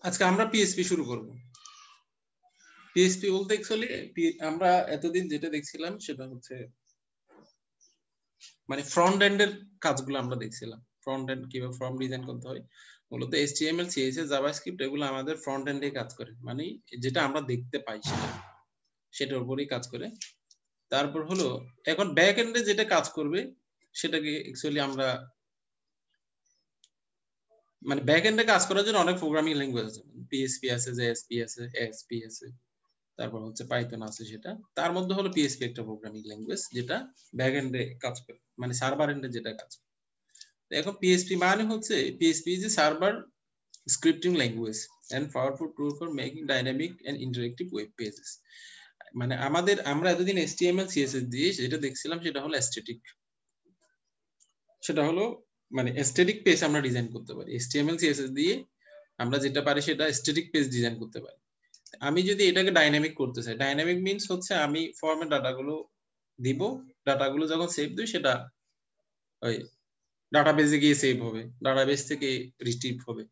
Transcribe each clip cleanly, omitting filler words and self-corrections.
আজকে আমরা পিএইচপি শুরু করব। পিএইচপি বলতে অ্যাকচুয়ালি আমরা এতদিন যেটা দেখছিলাম সেটা হচ্ছে মানে ফ্রন্ট এন্ডের কাজগুলো আমরা দেখছিলাম। ফ্রন্ট এন্ড কিভাবে ফর্ম ডিজাইন করতে হয়, মূলত HTML CSS জাভাস্ক্রিপ্ট এগুলো আমাদের ফ্রন্ট এন্ডে কাজ করে, মানে যেটা আমরা দেখতে পাই সেটার উপরেই কাজ করে। তারপর হলো এখন ব্যাক এন্ডে যেটা কাজ করবে সেটাকে অ্যাকচুয়ালি আমরা মানে ব্যাক এন্ডে কাজ করার জন্য অনেক প্রোগ্রামিং ল্যাঙ্গুয়েজ আছে, PHP আছে, JSP আছে, ASP আছে, তারপর হচ্ছে পাইথন আছে। সেটা তার মধ্যে হলো PHP একটা প্রোগ্রামিং ল্যাঙ্গুয়েজ যেটা ব্যাক এন্ডে কাজ করে, মানে সার্ভার এন্ডে যেটা কাজ করে। এখন PHP মানে হচ্ছে PHP is a server scripting language and powerful tool for making dynamic and interactive web pages. মানে আমরা এতদিন HTML CSS দিয়ে যেটা দেখছিলাম সেটা হলো অ্যাস্থেটিক, সেটা হলো মানে অ্যাস্থেটিক পেজ আমরা ডিজাইন করতে পারি। HTML CSS দিয়ে আমরা যেটা পারি সেটা অ্যাস্থেটিক পেজ ডিজাইন করতে পারি। আমি যদি এটাকে ডাইনামিক করতে চাই, ডাইনামিক মিন্স হচ্ছে আমি ফর্মে ডাটাগুলো দিব, ডাটাগুলো যখন সেভ দিই সেটা ওই ডাটাবেজে গিয়ে সেভ হবে, ডাটাবেজ থেকে রিট্রিভ হবে,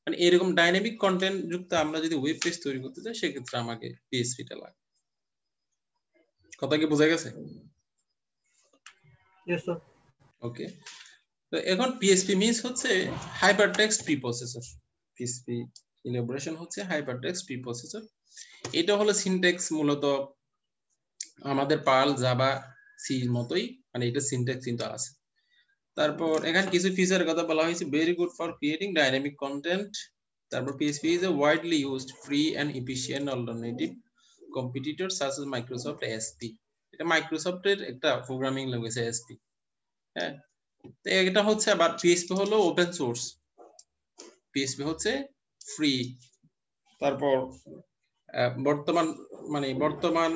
মানে এরকম ডাইনামিক কন্টেন্ট যুক্ত আমরা যদি ওয়েব পেজ তৈরি করতে চাই সেক্ষেত্রে আমাকে PHP টা লাগে। কথা কি বোঝা গেছে? Yes sir. ওকে, তো এখন PHP মিন্স হচ্ছে হাইপারটেক্সট প্রিপ্রসেসর। PHP ইলাবোরেশন হচ্ছে হাইপারটেক্সট প্রিপ্রসেসর। এটা হলো সিনট্যাক্স মূলত আমাদের পার্ল, জাভা, সি এর মতোই, মানে এটা সিনট্যাক্স কিন্তু আছে। তারপর এখানে কিছু ফিচারের কথা বলা হয়েছে, very good for creating dynamic content. তারপর PHP is a widely used free and efficient alternative competitor such as Microsoft ASP. এটা মাইক্রোসফটের একটা প্রোগ্রামিং ল্যাঙ্গুয়েজ ASP। হ্যাঁ, তো এটা হচ্ছে আবার PHP হলো ওপেন সোর্স, PHP হচ্ছে ফ্রি। তারপর বর্তমান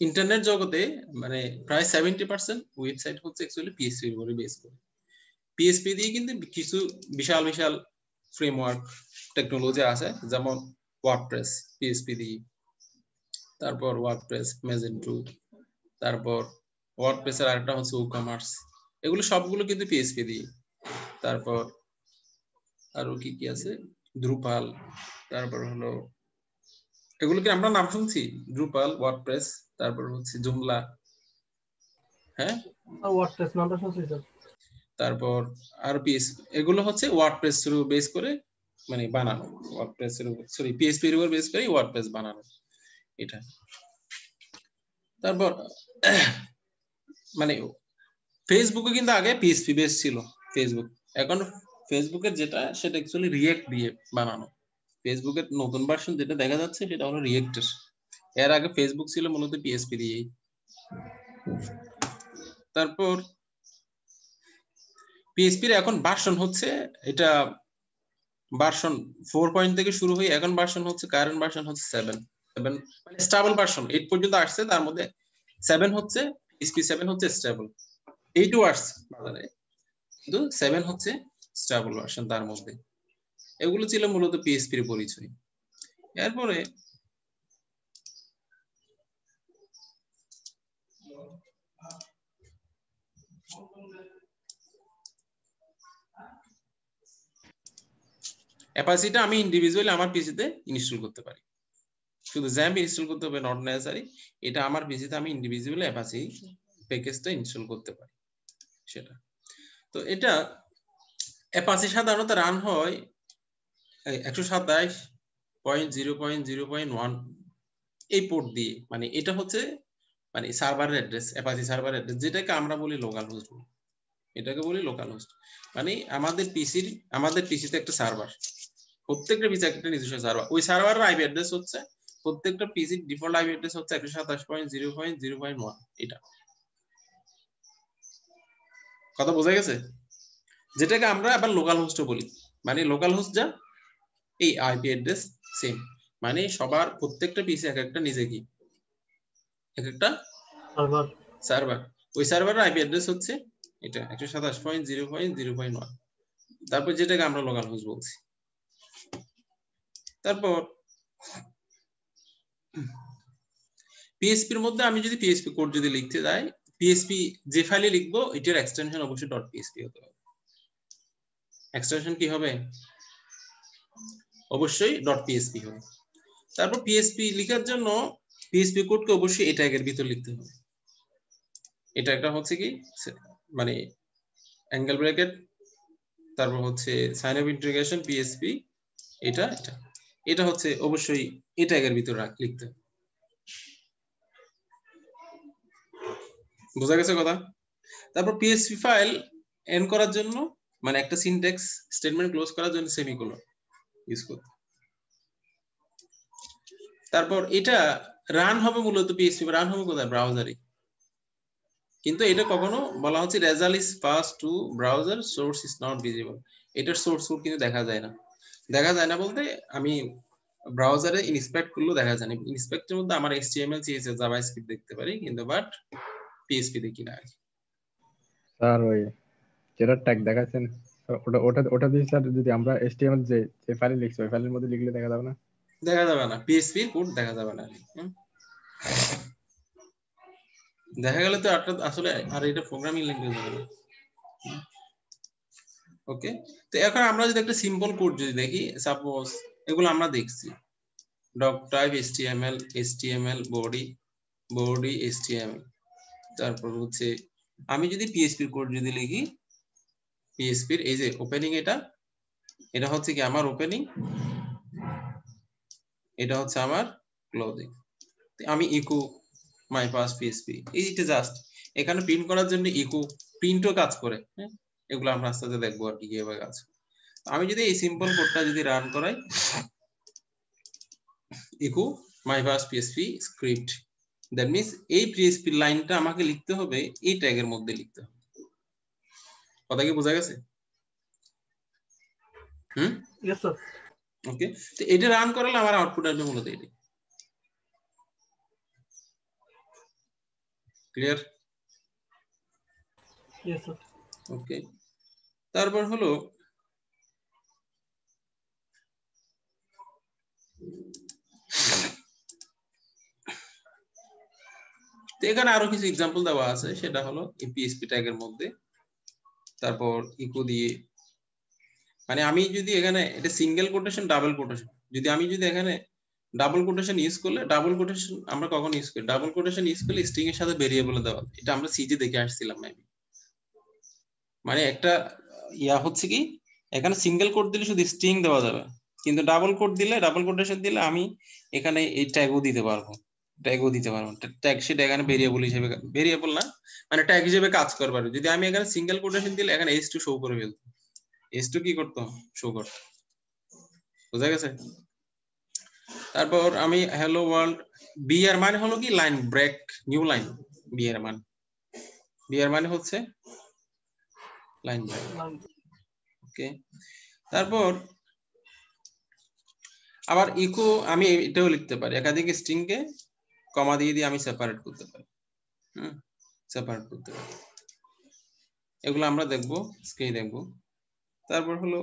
ইন্টারনেট জগতে মানে প্রায় 70% ওয়েবসাইট হচ্ছে অ্যাকচুয়ালি PHP এর উপরে বেস করে। PHP দিয়ে কিন্তু কিছু বিশাল বিশাল ফ্রেমওয়ার্ক টেকনোলজি আছে, যেমন ওয়ার্ডপ্রেস PHP দিয়ে, তারপর ওয়ার্ডপ্রেস, ম্যাজেন্টো, তারপর ওয়ার্ডপ্রেসের আরেকটা হচ্ছে WooCommerce, এগুলো সবগুলো কিন্তু PHP দিয়ে। তারপর আরো কি কি আছে, দ্রুপাল, তারপর হলো এগুলো কি আমরা নাম শুনছি, দ্রুপাল, ওয়ার্ডপ্রেস, তারপর হচ্ছে জুমলা। হ্যাঁ, ওয়ার্ডপ্রেস নামটা শুনছি স্যার। তারপর আর এগুলো হচ্ছে ওয়ার্ডপ্রেস এর উপর বেস করে মানে বানানো, ওয়ার্ডপ্রেস এর উপর সরি PHP এর উপর বেস করে ওয়ার্ডপ্রেস বানানো এটা। তারপর মানে ফেসবুকে কিন্তু আগে PHP বেস ছিল ফেসবুক, এখন ফেসবুকের যেটা সেটা অ্যাকচুয়ালি রিয়েক্ট দিয়ে বানানো। ফেসবুকের নতুন ভার্সন যেটা দেখা যাচ্ছে সেটা হলো রিয়েক্টের, এর আগে ফেসবুক ছিল মূলত PHP দিয়েই। তারপর PHP এর এখন ভার্সন হচ্ছে এটা ভার্সন 4 থেকে শুরু হয়ে এখন ভার্সন হচ্ছে কারেন্ট ভার্সন হচ্ছে 7 মানে স্টেবল ভার্সন 8 পর্যন্ত আসছে, তার মধ্যে 7 হচ্ছে PHP 7 হচ্ছে স্টেবল, 8 ও আসছে বাজারে কিন্তু 7 হচ্ছে স্টেবল ভার্সন তার মধ্যে। এগুলো ছিল মূলত PHP এর পরিচয়। এরপরে অ্যাপাচিটা আমি ইন্ডিভিজুয়ালি আমার পিসিতে ইনস্টল করতে পারি, শুধু জ্যাম্প ইনস্টল করতে হবে নট নেসেসারি, এটা আমার পিসিতে আমি ইন্ডিভিজুয়ালি অ্যাপাচি প্যাকেজটা ইনস্টল করতে পারি সেটা। তো এটা অ্যাপাচি সাধারণত রান হয় 127.0.0.1 এই পোর্ট দিয়ে, মানে এটা হচ্ছে মানে সার্ভারের অ্যাড্রেস, অ্যাপাচি সার্ভার অ্যাড্রেস, যেটাকে আমরা বলি লোকাল হোস্ট, এটাকে বলি লোকাল হোস্ট। মানে আমাদের পিসিতে একটা সার্ভার, প্রত্যেকটা পিসি একটা নিজস্ব সার্ভার, ওই সার্ভারের আইপি অ্যাড্রেস হচ্ছে প্রত্যেকটা পিসির ডিফল্ট আইপি অ্যাড্রেস হচ্ছে 127.0.0.1 এটা। কথা বোঝা গেছে? যেটাকে আমরা আবার লোকাল হোস্টও বলি, মানে লোকাল হোস্ট যা এই আইপি অ্যাড্রেস সেম, মানে সবার প্রত্যেকটা পিসি এক একটা নিজে কি এক একটা সার্ভার, ওই সার্ভারের আইপি অ্যাড্রেস হচ্ছে এটা 127.0.0.1, তারপর যেটাকে আমরা লোকাল হোস্ট বলছি। তারপর PHP এর মধ্যে আমি যদি PHP কোড যদি লিখতে যাই, পিএসপি যে ফাইলে লিখবো এটার এক্সটেনশন অবশ্যই .php হতে হবে। এক্সটেনশন কি হবে? অবশ্যই .php হবে। তারপর পিএসপি লেখার জন্য পিএসপি কোডকে অবশ্যই এই ট্যাগের ভিতর লিখতে হবে। এটা একটা হচ্ছে কি মানে অ্যাঙ্গেল ব্র্যাকেট, তারপর হচ্ছে সাইন অফ ইন্টিগ্রেশন পিএসপি, এটা এটা এটা হচ্ছে অবশ্যই এই ট্যাগের ভিতর লিখতে হবে। বোঝা গেছে কথা? তারপর পিএসপি ফাইল এন্ড করার জন্য মানে একটা সিনট্যাক্স স্টেটমেন্ট ক্লোজ করার জন্য সেমিকোলন ইউজ করতে। তারপর এটা রান হবে মূলত পিএসপি রান হবে কোথায়? ব্রাউজারে। কিন্তু এটা কখনো বলা হচ্ছে result is pass to browser, source is not visible. এটার সোর্স কোড কিন্তু দেখা যায় না। দেখা যায় না বলতে আমি ব্রাউজারে ইনস্পেক্ট করলেও দেখা যায় না। ইনস্পেক্টের মধ্যে আমার HTML CSS জাভাস্ক্রিপ্ট দেখতে পারি, কিন্তু বাট পিএসপি দেখি না। স্যার ওই যেটা ট্যাগ দেখাচ্ছেন ওটা ওটা ওটা দিয়ে স্যার যদি আমরা HTML যে ফাইলে লিখছি ওই ফাইলের মধ্যে লিখলে দেখা যাবে না? দেখা যাবে না, পিএসপি কোড দেখা যাবে না। দেখা গেলে তো আসলে আর এটা প্রোগ্রামিং ল্যাঙ্গুয়েজ হবে না। ওকে, তো এখন আমরা যদি একটা সিম্পল কোড যদি দেখি, সাপোজ এগুলো আমরা দেখছি doc type HTML body HTML, তারপর হচ্ছে আমি যদি পিএসপি কোড যদি লিখি, পিএসপির এই যে ওপেনিং, এটা হচ্ছে কি আমার ওপেনিং, এটা হচ্ছে আমার ক্লোজিং। আমি ইকো মাই পাস পিএসপি এইটা জাস্ট এখানে প্রিন্ট করার জন্য ইকো প্রিন্টও কাজ করে। হ্যাঁ, এগুলো আমরা আস্তে আস্তে দেখবো আর কি কিভাবে কাজ। আমি যদি এই সিম্পল কোডটা যদি রান করাই, echo my pass PHP script, that means এই পিএসপি লাইনটা আমাকে লিখতে হবে এই ট্যাগের মধ্যে লিখতে হবে। কথা কি বোঝা গেছে? Yes sir. ওকে, তো এটা রান করলে আমার আউটপুট আসবে মূলত এটা। ক্লিয়ার? Yes sir. ওকে, তারপর হলো তো এখানে আরো কিছু এক্সাম্পল দেওয়া আছে, সেটা হলো পিএসপি ট্যাগের মধ্যে তারপর ইকো দিয়ে, মানে আমি যদি এখানে এটা সিঙ্গেল কোটেশন ডাবল কোটেশন, যদি আমি যদি এখানে ডাবল কোটেশন ইউজ করলে, ডাবল কোটেশন আমরা কখন ইউজ করি? ডাবল কোটেশন ইউজ করলে স্ট্রিং এর সাথে ভেরিয়েবল দেওয়া, এটা আমরা সিজি দেখে আসছিলাম মেবি। মানে একটা ইয়া হচ্ছে কি এখানে সিঙ্গেল কোড দিলে শুধু স্ট্রিং দেওয়া যাবে, কিন্তু ডাবল কোড দিলে, ডাবল কোটেশন দিলে আমি এখানে এই ট্যাগও দিতে পারবো, ট্যাগ সেটা এখানে ভেরিয়েবল হিসেবে, ভেরিয়েবল না মানে ট্যাগ হিসেবে কাজ করবে। যদি আমি এখানে সিঙ্গেল কোটেশন দিলে এখানে h2 শো করে ফেলতো, h2 কি করতো? শো করতো। বুঝা গেছে? তারপর আমি হ্যালো ওয়ার্ল্ড, বিআর মানে হলো কি line break, new line. BR মানে হচ্ছে লাইন ব্রেক। ওকে, তারপর আবার ইকো আমি এটাও লিখতে পারি, একাধিক স্ট্রিং কে কমা দিয়ে আমি সেপারেট করতে পারি। সেপারেট করতে পারি, এগুলো আমরা দেখবো, স্ক্রিনে দেখবো। তারপর হলো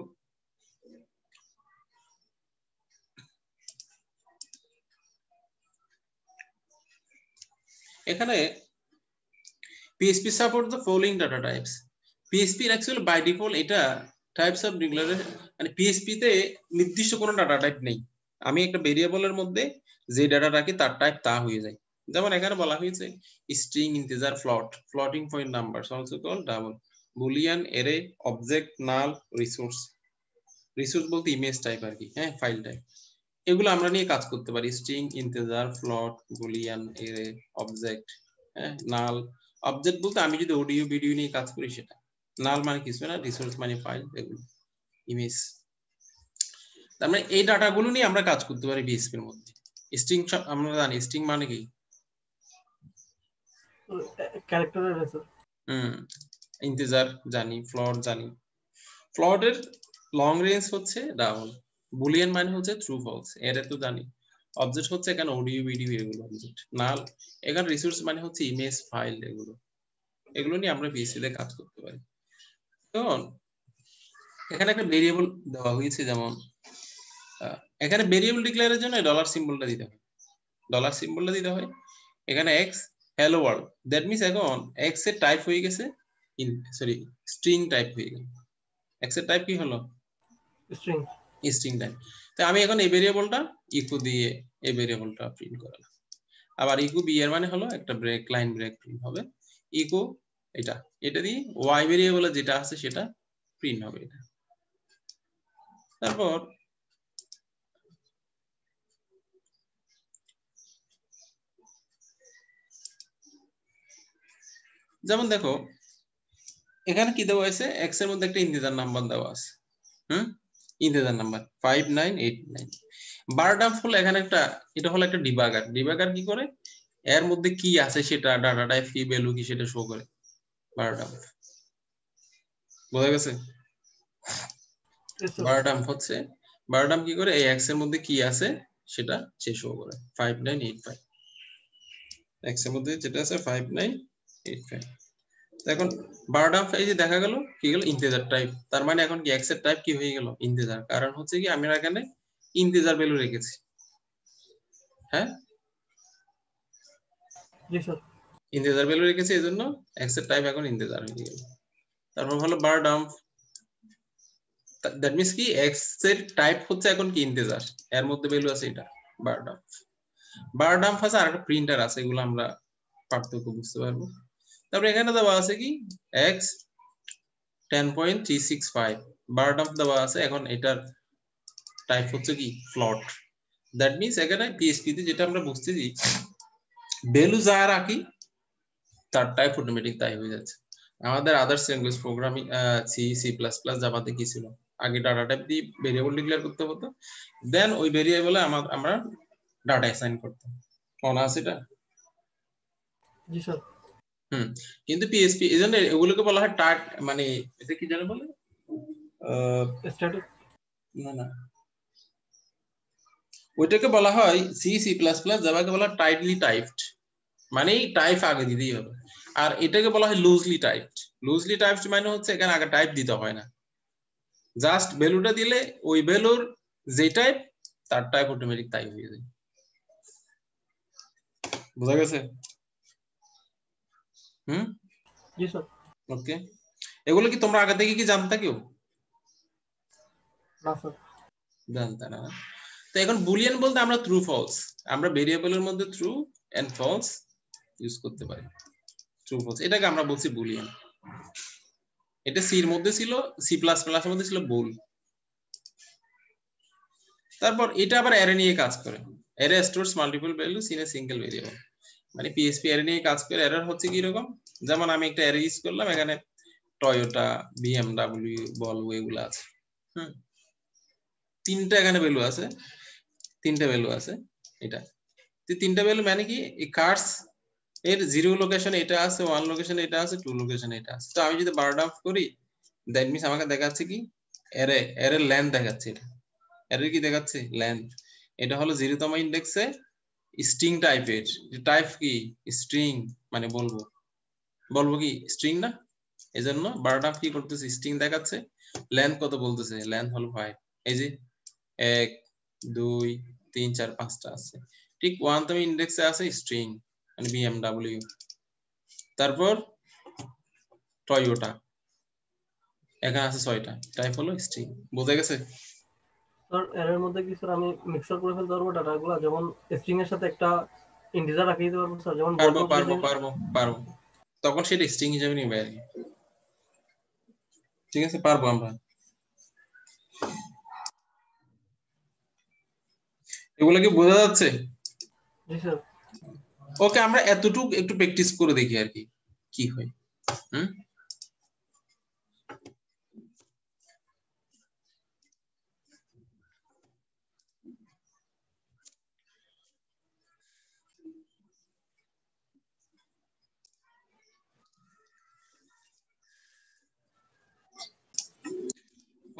এখানে PHP support the following data types. PHP actually by default এটা types of declaration, মানে PHP তে নির্দিষ্ট কোনো ডাটা টাইপ নেই। আমি একটা ভেরিয়েবলের মধ্যে যে ডাটা রাখি তার টাইপ তা হয়ে যায়। যেমন এখানে বলা হয়েছে string, integer, float, floating point numbers also called double, boolean, array, object, null, resource বলতে ইমেজ টাইপ আর কি, হ্যাঁ ফাইল টাইপ। এগুলো আমরা নিয়ে কাজ করতে পারি, string, integer, float, boolean, array, object, হ্যাঁ নাল। অবজেক্ট বলতে আমি যদি অডিও ভিডিও নিয়ে কাজ করি সেটা, নাল মানে কিছু না, রিসোর্স মানে ফাইল, এগুলো ইমেজ। তার মানে এই ডাটাগুলো নিয়ে আমরা কাজ করতে পারি PHP এর মধ্যে। স্ট্রিং আমরা জানি স্ট্রিং মানে কি, ক্যারেক্টারের স্যার। ইন্টিজার জানি, ফ্লোট জানি। ফ্লোটের লং রেঞ্জ হচ্ছে ডাবল, বুলিয়ান মানে হচ্ছে ট্রু ফলস, এরে তো জানি। অবজেক্ট হচ্ছে এখানে অডিও ভিডিও, এগুলো অবজেক্ট। নাল এখানে রিসোর্স মানে হচ্ছে ইমেজ ফাইল, এগুলো নিয়ে আমরা PHP তে কাজ করতে পারি। তখন এখানে একটা ভেরিয়েবল দেওয়া হয়েছে, যেমন এখানে ভেরিয়েবল ডিক্লেয়ারের জন্য ডলার সিম্বলটা দিতে হয়, এখানে x hello world, that means এখন এক্স এর টাইপ হয়ে গেছে স্ট্রিং টাইপ হয়ে গেল। এক্স এর টাইপ কি হলো? স্ট্রিং। String type. তো আমি এখন এই ভেরিয়েবলটা ইকো দিয়ে এই ভেরিয়েবলটা প্রিন্ট করালাম। আবার ইকো বি এর মানে হলো একটা ব্রেক, লাইন ব্রেক প্রিন্ট হবে। ইকো এটা দিয়ে ওয়াই ভেরিয়েবলে যেটা আছে সেটা প্রিন্ট হবে এটা। তারপর যেমন দেখো এখানে কি দেওয়া আছে, এক্স এর মধ্যে একটা ইন্টিজার নাম্বার দেওয়া আছে। Integer number 5989। বার ডাম্প হলো এখানে একটা, এটা হলো একটা ডিবাগার। ডিবাগার কি করে, এর মধ্যে কি আছে সেটা, ডাটা টাইপ কি, ভ্যালু কি সেটা শো করে। বার ডাম্প বোঝা গেছে? Yes, sir. বার ডাম্প হচ্ছে, বার ডাম্প কি করে, এই এক্স এর মধ্যে কি আছে সেটা সে শো করে। 5985 এক্স এর মধ্যে যেটা আছে 5985। এখন বার ডাম্প এই যে দেখা গেল কি গেল, ইন্টিজার টাইপ। তার মানে এখন কি এক্স এর টাইপ কি হয়ে গেল, ইন্টিজার। কারণ হচ্ছে কি আমি এখানে ইন্টিজার ভ্যালু রেখেছি। হ্যাঁ, জি স্যার। ইন্টিজার ভ্যালু রেখেছি, এজন্য এক্স এর টাইপ এখন ইন্টিজার হয়ে গেল। তারপর হলো বার ডাম্প, দ্যাট মিন্স কি এক্স এর টাইপ হচ্ছে এখন কি ইন্টিজার, এর মধ্যে ভ্যালু আছে এটা বার ডাম্প। বার ডাম্প আছে আর একটা প্রিন্টার আছে, এগুলো আমরা পার্থক্য বুঝতে পারবো। তারপর এখানে দেওয়া আছে কি x 10.365 বার ডাম্প দেওয়া আছে। এখন এটার টাইপ হচ্ছে কি ফ্লোট। দ্যাট মিন্স এখানে পিএইচপি তে যেটা আমরা বুঝতেছি, ভ্যালু যা রাখি তার টাইপ অটোমেটিক তাই হয়ে যাচ্ছে। আমাদের others language programming C C plus plus জাভাতে কি ছিল, আগে ডাটা টাইপ দিয়ে ভেরিয়েবল ডিক্লেয়ার করতে হতো, দেন ওই ভেরিয়েবলে আমরা ডাটা অ্যাসাইন করতাম। মনে আছে এটা? জি স্যার। কিন্তু পিএইচপি এজন্য এগুলোকে বলা হয় টাগ, মানে এটা কি জানো বলে, স্ট্যাটিক। না ওইটাকে বলা হয় সি সি প্লাস প্লাস, জাভাকে বলা হয় টাইটলি টাইপড, মানে টাইপ আগে দিতেই হবে। আর এটাকে বলা হয় লুজলি টাইপড। লুজলি টাইপড মানে হচ্ছে এখানে আগে টাইপ দিতে হয় না, জাস্ট ভ্যালুটা দিলে ওই ভ্যালুর যে টাইপ তার টাইপ অটোমেটিক তাই হয়ে যায়। বুঝা গেছে? জি স্যার। ওকে, এগুলো কি তোমরা আগে থেকে কি জানতা কেউ? না স্যার। জানতা না। তো এখন বুলিয়ান বলতে আমরা ট্রু ফলস, আমরা ভেরিয়েবলের মধ্যে ট্রু এন্ড ফলস ইউজ করতে পারি। ট্রু ফলস এটাকে আমরা বলছি বুলিয়ান। এটা সি এর মধ্যে ছিল, সি প্লাস প্লাস এর মধ্যে ছিল বুল। তারপর এটা আবার অ্যারে নিয়ে কাজ করে। Array stores multiple values in a single variable. মানে পিএইচপি অ্যারে নিয়ে কাজ করে। অ্যারে হচ্ছে কি রকম, যেমন আমি একটা অ্যারে ইউজ করলাম, এখানে টয়োটা, বিএমডব্লিউ, ভলভো এগুলো আছে। তিনটা এখানে ভ্যালু আছে, তিনটা ভ্যালু আছে এটা। তিনটা ভ্যালু মানে কি, এই কার্স এর 0 লোকেশন এটা আছে, 1 লোকেশন এটা আছে, 2 লোকেশন এটা আছে। তো আমি যদি বার ডাম্প করি, দ্যাট মিন্স আমাকে দেখাচ্ছে কি অ্যারে লেন্থ দেখাচ্ছে। এটা অ্যারে কি দেখাচ্ছে, লেন্থ। এটা হলো 0তম ইন্ডেক্সে স্ট্রিং টাইপের। টাইপ কি স্ট্রিং, মানে বলবো কি স্ট্রিং না, এজন্য বার ডাম্প কি করতেছে, স্ট্রিং দেখাচ্ছে। লেন্থ কত বলতেছে, লেন্থ হলো 5। এই যে 1 2 3 4 5টা আছে। ঠিক 1তম ইন্ডেক্সে আছে স্ট্রিং, মানে বিএমডব্লিউ। তারপর টয়োটা, এখানে আছে 6টা, টাইপ হলো স্ট্রিং। বোঝা গেছে? স্যার এর মধ্যে কি স্যার আমি মিক্সার করে ফেলতে পারবো ডাটাগুলো, যেমন স্ট্রিং এর সাথে একটা ইন্টিজার রাখিয়ে দিতে পারবো স্যার, যেমন পারবো। তখন সেটা স্ট্রিং হিসেবে নিবে আর কি। ঠিক আছে, পারবো আমরা। এগুলো কি বোঝা যাচ্ছে? জি স্যার। ওকে, আমরা এতটুকু একটু প্র্যাকটিস করে দেখি আর কি কি হয়।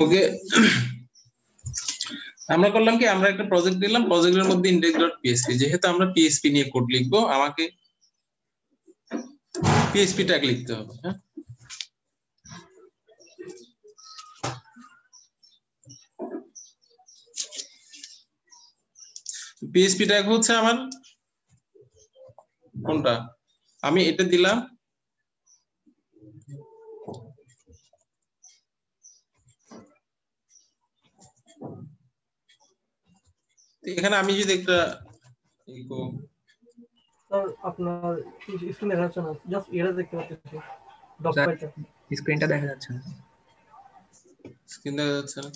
ওকে, আমরা করলাম কি, আমরা একটা প্রজেক্ট দিলাম, প্রজেক্টের মধ্যে index.php, যেহেতু আমরা পিএইচপি নিয়ে কোড লিখবো, আমাকে পিএইচপি ট্যাগ লিখতে হবে। হ্যাঁ, পিএইচপি ট্যাগ হচ্ছে আমার কোনটা, আমি এটা দিলাম, এখানে আমি যদি একটা ইকো স্যার আপনার স্ক্রিন দেখা যাচ্ছে না, জাস্ট এটা দেখতে পাচ্ছি ডক স্যার ফাইলটা। স্ক্রিনটা দেখা যাচ্ছে না। স্ক্রিন দেখা যাচ্ছে না,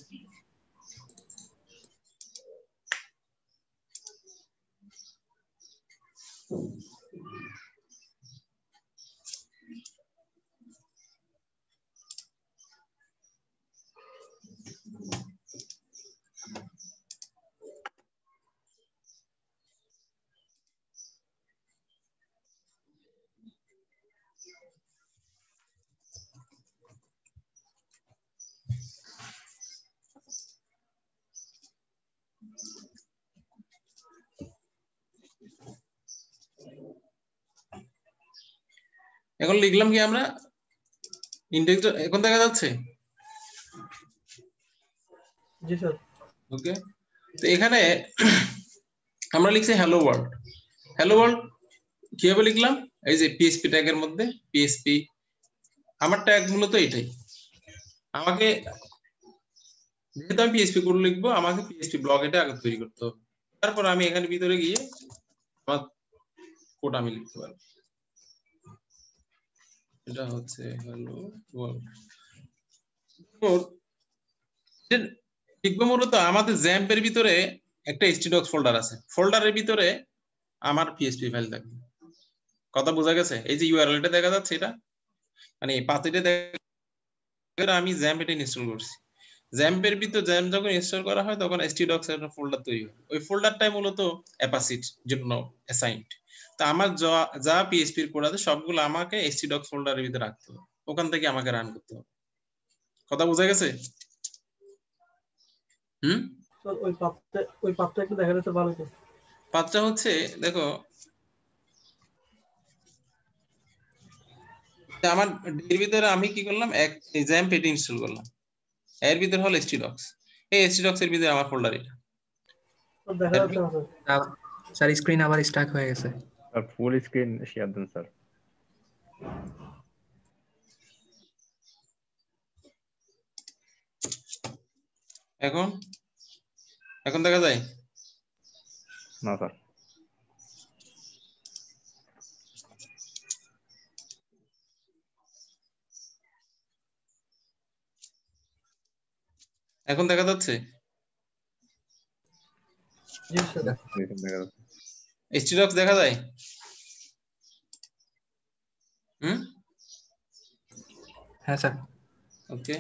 এখন লিখলাম কি আমরা ইন্ডেক্স, এখন দেখা যাচ্ছে? জি স্যার। ওকে, তো এখানে আমরা লিখছি হ্যালো ওয়ার্ল্ড। হ্যালো ওয়ার্ল্ড কিভাবে লিখলাম? এই যে পিএসপি ট্যাগের মধ্যে পিএসপি, আমার ট্যাগ মূলত এটাই। আমাকে যেহেতু আমি পিএসপি কোড লিখবো, আমাকে পিএসপি ব্লক এটা আগে তৈরি করতে হবে, তারপর আমি এখানে ভিতরে গিয়ে আমার কোড আমি লিখতে পারবো। এটা হচ্ছে হ্যালো ওয়ার্ল্ড লিখবো। মূলত আমাদের জ্যাম্পের ভিতরে একটা htdocs ফোল্ডার আছে, ফোল্ডারের ভিতরে আমার পিএসপি ফাইল থাকবে। কথা বোঝা গেছে? এই যে ইউআরএল টা দেখা যাচ্ছে, এটা মানে পাথটা দেখা, আমি জ্যাম্প এটা ইনস্টল করছি। জ্যাম্পের ভিতর জ্যাম্প যখন ইনস্টল করা হয় তখন htdocs এর একটা ফোল্ডার তৈরি হয়, ওই ফোল্ডারটাই মূলত অ্যাপাসির জন্য অ্যাসাইনড। তো আমার যা পিএসপি এর কোড আছে সবগুলো আমাকে htdocs ফোল্ডারের ভিতরে রাখতে হবে, ওখান থেকে আমাকে রান করতে হবে। কথা বোঝা গেছে? স্যার ওই পাথটা একটু দেখা যাচ্ছে ভালো তো। পাথটা হচ্ছে, দেখো আমার এর ভিতরে আমি কি করলাম, এক জ্যাম্প এটি ইনস্টল করলাম, এর ভিতরে হলো htdocs, এই htdocs এর ভিতরে আমার ফোল্ডার এটা। স্যার দেখা যাচ্ছে না স্যার। স্যার স্ক্রিন আবার স্টাক হয়ে গেছে। স্যার ফুল স্ক্রিন শেয়ার দেন স্যার। এখন এখন দেখা যায় না স্যার। এখন দেখা যাচ্ছে? জি স্যার। দেখা যাচ্ছে। htdocs দেখা যায়? হ্যাঁ স্যার। ওকে,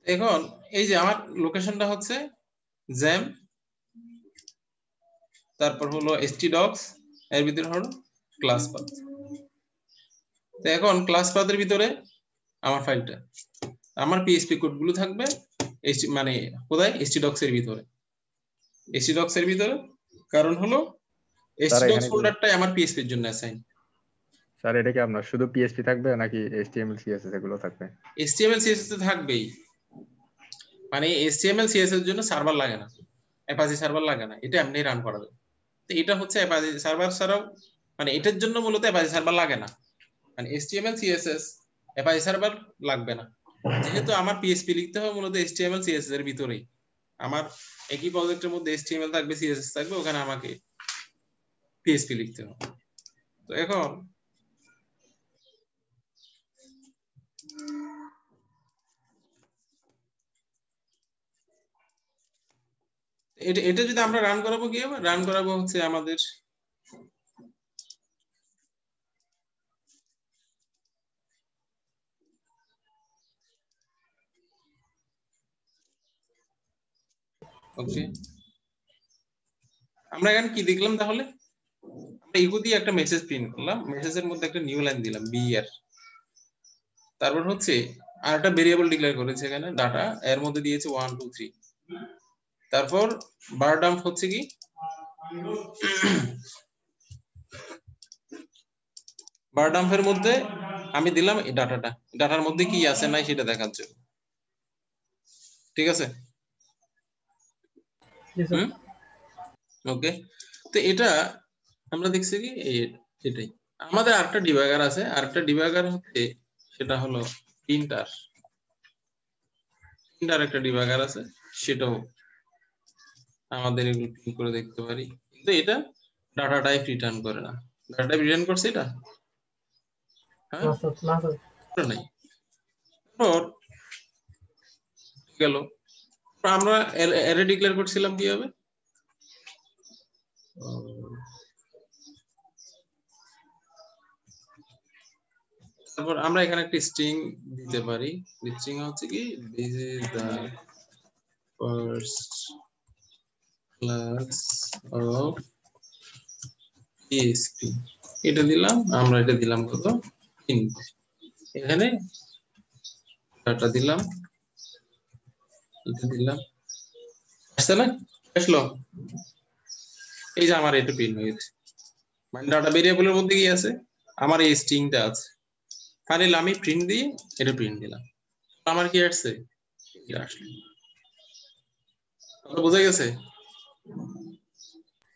এখন এই যে আমার লোকেশনটা হচ্ছে জ্যাম, তারপর হলো htdocs, এর ভিতরে হলো ক্লাস পাথ। তো এখন ক্লাস পাথের ভিতরে আমার ফাইলটা, আমার পিএসপি কোডগুলো থাকবে মানে কোথায়, htdocs এর ভিতরে। htdocs এর ভিতরে কারণ হলো htdocs ফোল্ডারটাই আমার পিএসপি এর জন্য অ্যাসাইন। স্যার এটা কি আপনার শুধু পিএসপি থাকবে নাকি HTML CSS এগুলো থাকবে? HTML CSS তো থাকবেই, মানে HTML CSS এর জন্য সার্ভার লাগে না, অ্যাপাচি সার্ভার লাগে না, এটা এমনি রান করা যায়। তো এটা হচ্ছে অ্যাপাচি সার্ভার ছাড়াও, মানে এটার জন্য মূলত অ্যাপাচি সার্ভার লাগে না, মানে HTML CSS অ্যাপাচি সার্ভার লাগবে না। যেহেতু আমার পিএসপি লিখতে হবে মূলত HTML CSS এর ভিতরেই, আমার একই প্রজেক্টের মধ্যে HTML থাকবে CSS থাকবে, ওখানে আমাকে পিএসপি লিখতে হবে। তো এখন এটা যদি আমরা রান করাবো, কি হবে রান করাবো হচ্ছে আমাদের ওকে, আমরা এখানে কি দেখলাম তাহলে, আমরা ইকো দিয়ে একটা মেসেজ প্রিন্ট করলাম, মেসেজের মধ্যে একটা নিউ লাইন দিলাম br, তারপর হচ্ছে আর একটা ভেরিয়েবল ডিক্লেয়ার করেছে এখানে ডাটা, এর মধ্যে দিয়েছে 1 2 3, তারপর বার ডাম্প হচ্ছে কি বার ডাম্পের মধ্যে আমি দিলাম এই ডাটাটা, ডাটার মধ্যে কি আছে নাই সেটা দেখার জন্য। ঠিক আছে? জি স্যার। ওকে, তো এটা আমরা দেখছি কি এটাই। আমাদের আরেকটা ডিবাগার আছে, আরেকটা ডিবাগার হচ্ছে সেটা হলো প্রিন্টার একটা ডিবাগার আছে, সেটাও আমাদের এগুলো প্রিন্ট করে দেখতে পারি, কিন্তু এটা ডাটা টাইপ রিটার্ন করে না। ডাটা টাইপ রিটার্ন করছে এটা? হ্যাঁ, না স্যার, না স্যার। করে নাই। তারপর গেল আমরা অ্যারে ডিক্লেয়ার করছিলাম কিভাবে? তারপর আমরা এখানে একটা স্ট্রিং দিতে পারি। স্ট্রিং হচ্ছে কি this is the first class of PHP, এটা দিলাম আমরা, এটা দিলাম কত ইন্ট, এখানে ডাটা দিলাম, এটা দিলাম, আসছে না? আসলো, এই যে আমার এটা প্রিন্ট হয়েছে, মানে ডাটা ভেরিয়েবলের মধ্যে কি আছে, আমার এই স্ট্রিংটা আছে, ফাইনালি আমি প্রিন্ট দিয়ে এটা প্রিন্ট দিলাম, আমার কি আসছে, এটা আসলো। বোঝা গেছে?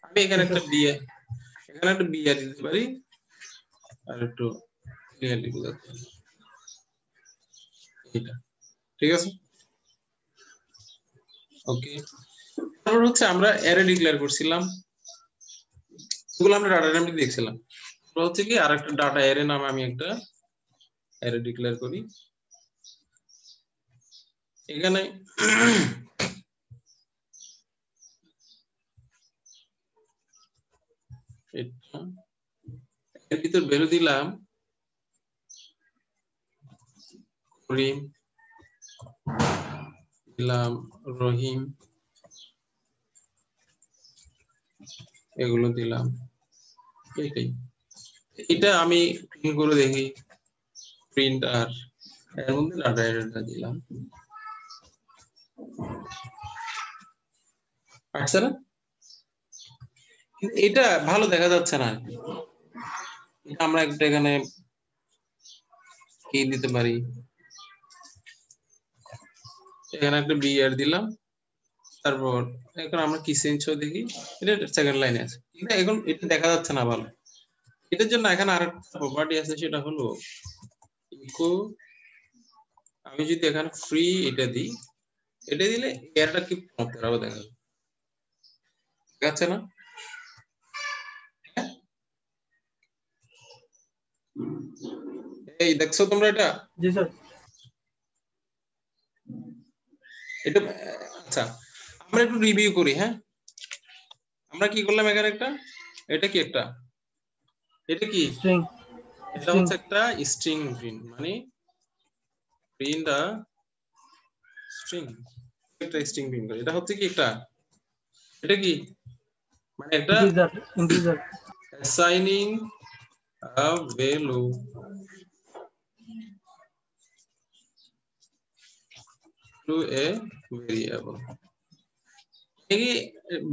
আমি এখানে একটা বিয়ে, এখানে একটা বিয়ে দিতে পারি, আর একটু ক্লিয়ারলি বোঝাতে পারি এটা, ঠিক আছে? ওকে, তারপর হচ্ছে আমরা অ্যারে ডিক্লেয়ার করছিলাম, এগুলো আমরা ডাটা টাইপে দেখছিলাম। তারপর হচ্ছে কি আরেকটা ডাটা অ্যারে নামে আমি একটা অ্যারে ডিক্লেয়ার করি, এখানে এটা এর ভিতর ভ্যালু দিলাম করিম, দিলাম রহিম, এগুলো দিলাম, এটাই। এটা আমি প্রিন্ট করে দেখি, প্রিন্ট আর এর মধ্যে ডাটা অ্যারেটা দিলাম, আচ্ছা না? এটা ভালো দেখা যাচ্ছে না, এটা আমরা একটা এখানে কি দিতে পারি, এখানে একটা বিআর দিলাম, তারপর এখন আমরা কি চেঞ্জ দেখি, এটা সেকেন্ড লাইনে আছে, এটা এখন এটা দেখা যাচ্ছে না ভালো, এটার জন্য এখানে আরেকটা প্রপার্টি আছে, সেটা হলো ইকো, আমি যদি এখানে ফ্রি এটা দিই, এটা দিলে এরটা কি পড়াবো দেখা যাচ্ছে না? এই দেখছো তোমরা এটা? জি স্যার। এটা আচ্ছা, আমরা একটু রিভিউ করি। হ্যাঁ, আমরা কি করলাম এখানে একটা, এটা কি একটা, এটা কি স্ট্রিং, এটা হচ্ছে একটা স্ট্রিং প্রিন্ট, মানে প্রিন্ট আ স্ট্রিং, একটা স্ট্রিং প্রিন্ট করে, এটা হচ্ছে কি একটা, এটা কি মানে একটা ইন্টিজার অ্যাসাইনিং আ ভ্যালু টু এ ভেরিয়েবল, এই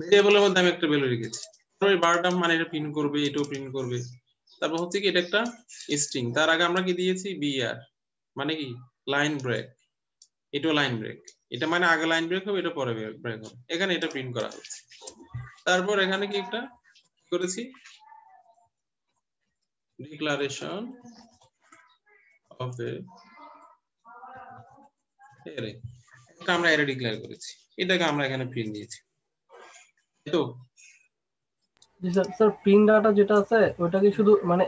ভেরিয়েবলের মধ্যে আমি একটা ভ্যালু রেখেছি, তারপর এই বারটা মানে এটা প্রিন্ট করবে, এটাও প্রিন্ট করবে, তারপর হচ্ছে কি এটা একটা স্ট্রিং, তার আগে আমরা কি দিয়েছি বিআর, মানে কি লাইন ব্রেক, এটাও লাইন ব্রেক, এটা মানে আগে লাইন ব্রেক হবে, এটা পরে ব্রেক হবে, এখানে এটা প্রিন্ট করা হচ্ছে। তারপর এখানে কি একটা করেছি ডিক্লারেশন অফ এরে, এটা আমরা এরে ডিক্লেয়ার করেছি, এটাকে আমরা এখানে প্রিন্ট দিয়েছি, তো জি স্যার। স্যার প্রিন্ট ডাটা যেটা আছে ওটা কি শুধু মানে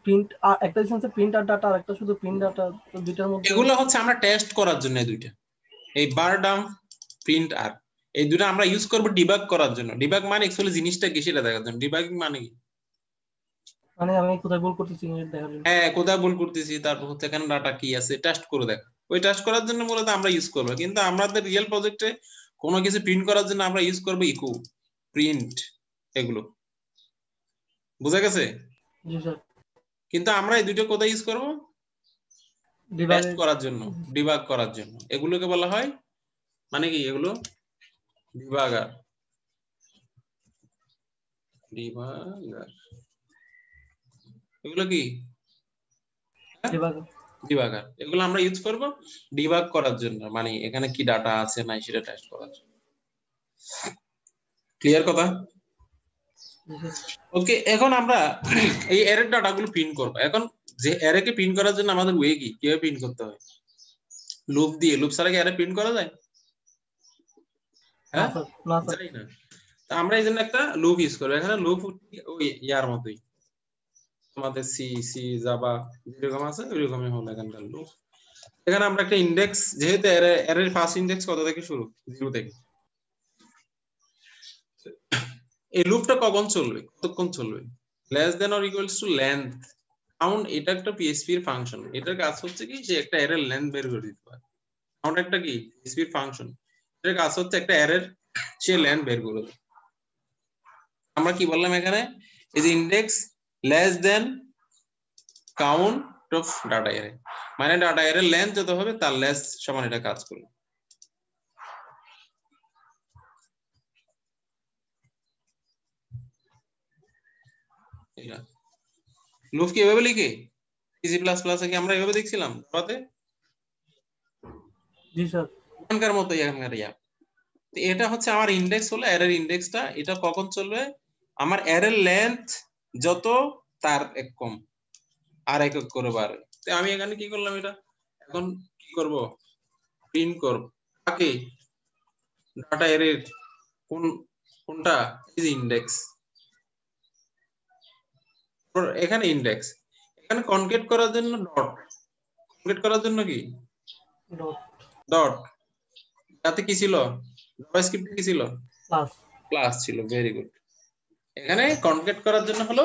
প্রিন্ট, আর একটা সেন্সে প্রিন্ট আর ডাটা, আর একটা শুধু প্রিন্ট ডাটা, তো দুইটার মধ্যে এগুলো হচ্ছে আমরা টেস্ট করার জন্য, দুইটা এই বার ডাম প্রিন্ট আর এই দুটো আমরা ইউজ করব ডিবাগ করার জন্য। ডিবাগ মানে অ্যাকচুয়ালি জিনিসটা কি সেটা দেখার জন্য। ডিবাগিং মানে কি, মানে আমি কোথায় ভুল করতেছি দেখার জন্য। হ্যাঁ কোথায় ভুল করতেছি, তারপর হচ্ছে এখানে ডাটা কি আছে টেস্ট করে দেখা, ওই টেস্ট করার জন্য মূলত আমরা ইউজ করব। কিন্তু আমাদের রিয়েল প্রজেক্টে কোনো কিছু প্রিন্ট করার জন্য আমরা ইউজ করব ইকো, প্রিন্ট, এগুলো বুঝা গেছে? জি স্যার। কিন্তু আমরা এই দুটো কোথায় ইউজ করব, টেস্ট করার জন্য, ডিবাগ করার জন্য। এগুলোকে বলা হয় মানে কি, এগুলো ডিবাগার, ডিবাগার, এগুলো কি ডিবাগার, এগুলো আমরা ইউজ করব ডিবাগ করার জন্য, মানে এখানে কি ডাটা আছে নাই সেটা টেস্ট করার জন্য। ক্লিয়ার কথা? জি স্যার। ওকে, এখন আমরা এই অ্যারের ডাটাগুলো প্রিন্ট করব। এখন যে অ্যারেকে প্রিন্ট করার জন্য আমাদের ওয়ে কি, কিভাবে প্রিন্ট করতে হয়? লুপ দিয়ে। লুপ ছাড়া কি অ্যারে প্রিন্ট করা যায়? না হ্যাঁ, স্যার, না স্যার। যাই না। তা আমরা এই জন্য একটা লুপ ইউজ করবো। এখানে লুপ ওই ইয়ার মতোই, তোমাদের সি সি জাভা যেরকম আছে ওইরকমই হলো এখানকার লুপ। এখানে আমরা একটা ইন্ডেক্স, যেহেতু অ্যারের ফার্স্ট ইন্ডেক্স কত থেকে শুরু, 0 থেকে। এই লুপটা কখন চলবে, কতক্ষণ চলবে? Less than or equals to length count. এটা একটা পিএইচপি এর ফাংশন। এটার কাজ হচ্ছে কি, যে একটা অ্যারের লেন্থ বের করে দিতে পারে। কাউন্ট একটা কি পিএইচপি এর ফাংশন, এটার কাজ হচ্ছে একটা অ্যারের সে লেন্থ বের করে দেয়। আমরা কি বললাম এখানে, এই যে index less than count of data array, মানে ডাটা অ্যারের লেন্থ যত হবে তার লেস সমান এটা কাজ করবে। এটা লুপ কি এভাবে লিখে সি প্লাস প্লাস কি আমরা এভাবে দেখছিলাম তাতে জি স্যার। এখানকার মতো এখানকার ইয়া। তো এটা হচ্ছে আমার ইন্ডেক্স হলো অ্যারের ইন্ডেক্সটা। এটা কখন চলবে, আমার অ্যারের লেন্থ যত তার এক কম আর এক এক করে বাড়ে। তো আমি এখানে কি করলাম, এটা এখন কি করব, প্রিন্ট করব কাকে, ডাটা অ্যারের কোনটা, এই যে ইন্ডেক্স। এখানে ইন্ডেক্স, এখানে কনকেট করার জন্য ডট, কনকেট করার জন্য কি ডট ডট। তাতে কি ছিল, জাভাস্ক্রিপ্টে কি ছিল, প্লাস। প্লাস ছিল। Very good. এখানে কনকেট করার জন্য হলো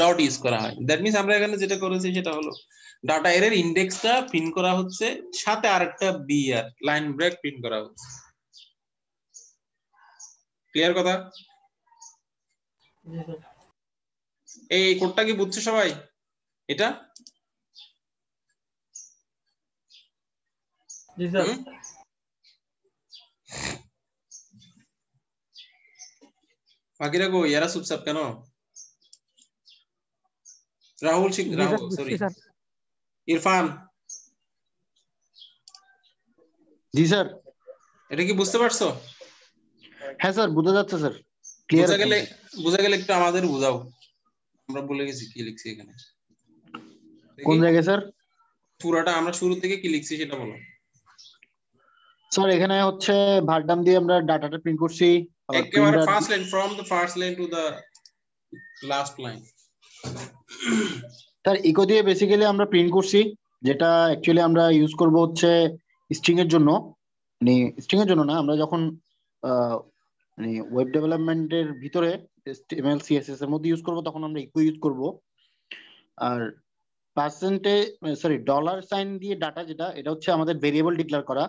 ডট ইউজ করা হয়। দ্যাট মিন্স আমরা এখানে যেটা করেছি সেটা হলো ডাটা এর ইন্ডেক্সটা প্রিন্ট করা হচ্ছে, সাথে আরেকটা বিআর লাইন ব্রেক প্রিন্ট করা হচ্ছে। ক্লিয়ার কথা? জি স্যার। এই কোডটা কি বুঝছো সবাই? এটা জি স্যার। বাকিরা কো, এরা চুপচাপ কেন? রাহুল রাহুল সরি, ইরফান, জি স্যার। এটা কি বুঝতে পারছো? হ্যাঁ স্যার, বোঝা যাচ্ছে স্যার, ক্লিয়ার। বুঝা গেলে একটু আমাদের বুঝাও, আমরা বলে গেছি কি লিখছি এখানে। কোন জায়গায় স্যার? পুরোটা আমরা শুরু থেকে কি লিখছি সেটা বলো। স্যার এখানে হচ্ছে ভারডাম দিয়ে আমরা ডাটাটা প্রিন্ট করছি। একেবারে first line, from the first line to the last line. Sir echo দিয়ে বেসিক্যালি আমরা প্রিন্ট করছি, যেটা অ্যাকচুয়ালি আমরা ইউজ করব হচ্ছে স্ট্রিং এর জন্য। মানে স্ট্রিং এর জন্য না, আমরা যখন মানে ওয়েব ডেভেলপমেন্টের ভিতরে HTML CSS এর মধ্যে ইউজ করব তখন আমরা ইকো ইউজ করব। আর ডলার সাইন দিয়ে ডাটা যেটা, এটা হচ্ছে আমাদের ভেরিয়েবল ডিক্লেয়ার করা,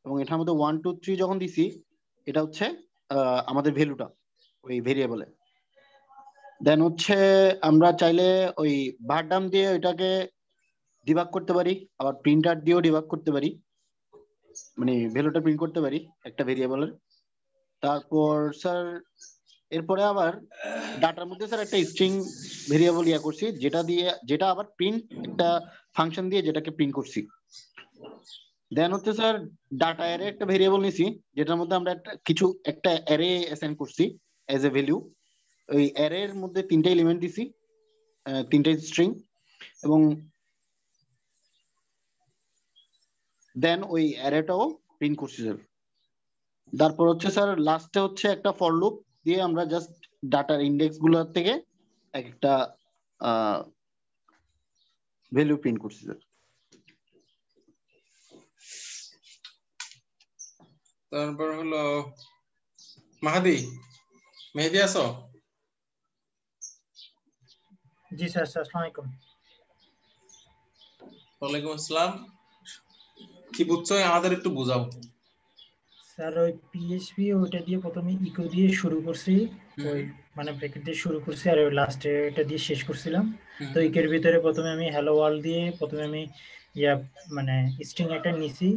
এবং এটার মধ্যে 1 2 3 যখন দিছি এটা হচ্ছে আমাদের ভ্যালুটা ওই ভেরিয়েবলে। দেন হচ্ছে আমরা চাইলে ওই ভারডাম দিয়ে ওইটাকে ডিবাগ করতে পারি, আবার প্রিন্টার দিয়েও ডিবাগ করতে পারি, মানে ভ্যালুটা প্রিন্ট করতে পারি একটা ভেরিয়েবলের। তারপর স্যার এরপরে আবার ডাটার মধ্যে স্যার একটা স্ট্রিং ভেরিয়েবল ইয়া করছি, যেটা আবার প্রিন্ট একটা ফাংশন দিয়ে যেটাকে প্রিন্ট করছি। দেন হচ্ছে স্যার ডাটা অ্যারে একটা ভেরিয়েবল নিছি, যেটার মধ্যে আমরা একটা অ্যারে অ্যাসাইন করছি এজ এ ভ্যালু। ওই অ্যারের মধ্যে 3টা এলিমেন্ট দিছি, 3টা স্ট্রিং, এবং দেন ওই অ্যারেটাও প্রিন্ট করছি স্যার। তারপর হচ্ছে স্যার লাস্টে হচ্ছে একটা ফর লুপ দিয়ে আমরা জাস্ট ডাটার ইন্ডেক্স গুলোর থেকে একটা ভ্যালু প্রিন্ট করছি স্যার। তারপর হলো মেহেদি আছো? জি স্যার। আসসালামু আলাইকুম। ওয়ালাইকুম আসসালাম। কি বুঝছো আমাদের একটু বুঝাও। স্যার ওই পিএইচপি ওইটা দিয়ে প্রথমে ইকো দিয়ে শুরু করছি, ওই মানে ব্র্যাকেট দিয়ে শুরু করছি, আর ওই লাস্টে এটা দিয়ে শেষ করছিলাম। তো ইকের ভিতরে প্রথমে আমি হ্যালো ওয়ার্ল্ড দিয়ে প্রথমে আমি মানে স্ট্রিং একটা নিছি,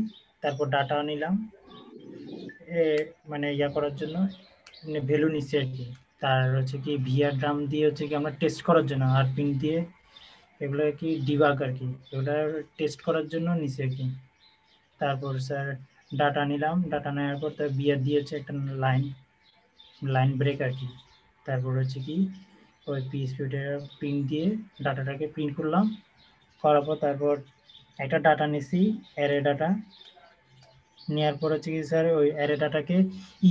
তারপর ডাটা নিলাম মানে করার জন্য, মানে ভ্যালু নিচ্ছি আর কি। তার হচ্ছে কি ভিআর ড্রাম দিয়ে হচ্ছে কি আমরা টেস্ট করার জন্য, আর প্রিন্ট দিয়ে এগুলো কি ডিবাগ আর কি, এগুলো টেস্ট করার জন্য নিছি আর কি। তারপর স্যার ডাটা নিলাম, ডাটা নেওয়ার পর তার বিয়ার দিয়েছে একটা লাইন ব্রেক আর কি। তারপর হচ্ছে কি ওই পিএসপি প্রিন্ট দিয়ে ডাটাটাকে প্রিন্ট করলাম, করার পর তারপর একটা ডাটা নিছি, অ্যারে ডাটা নেওয়ার পর হচ্ছে কি স্যার ওই অ্যারে ডাটাকে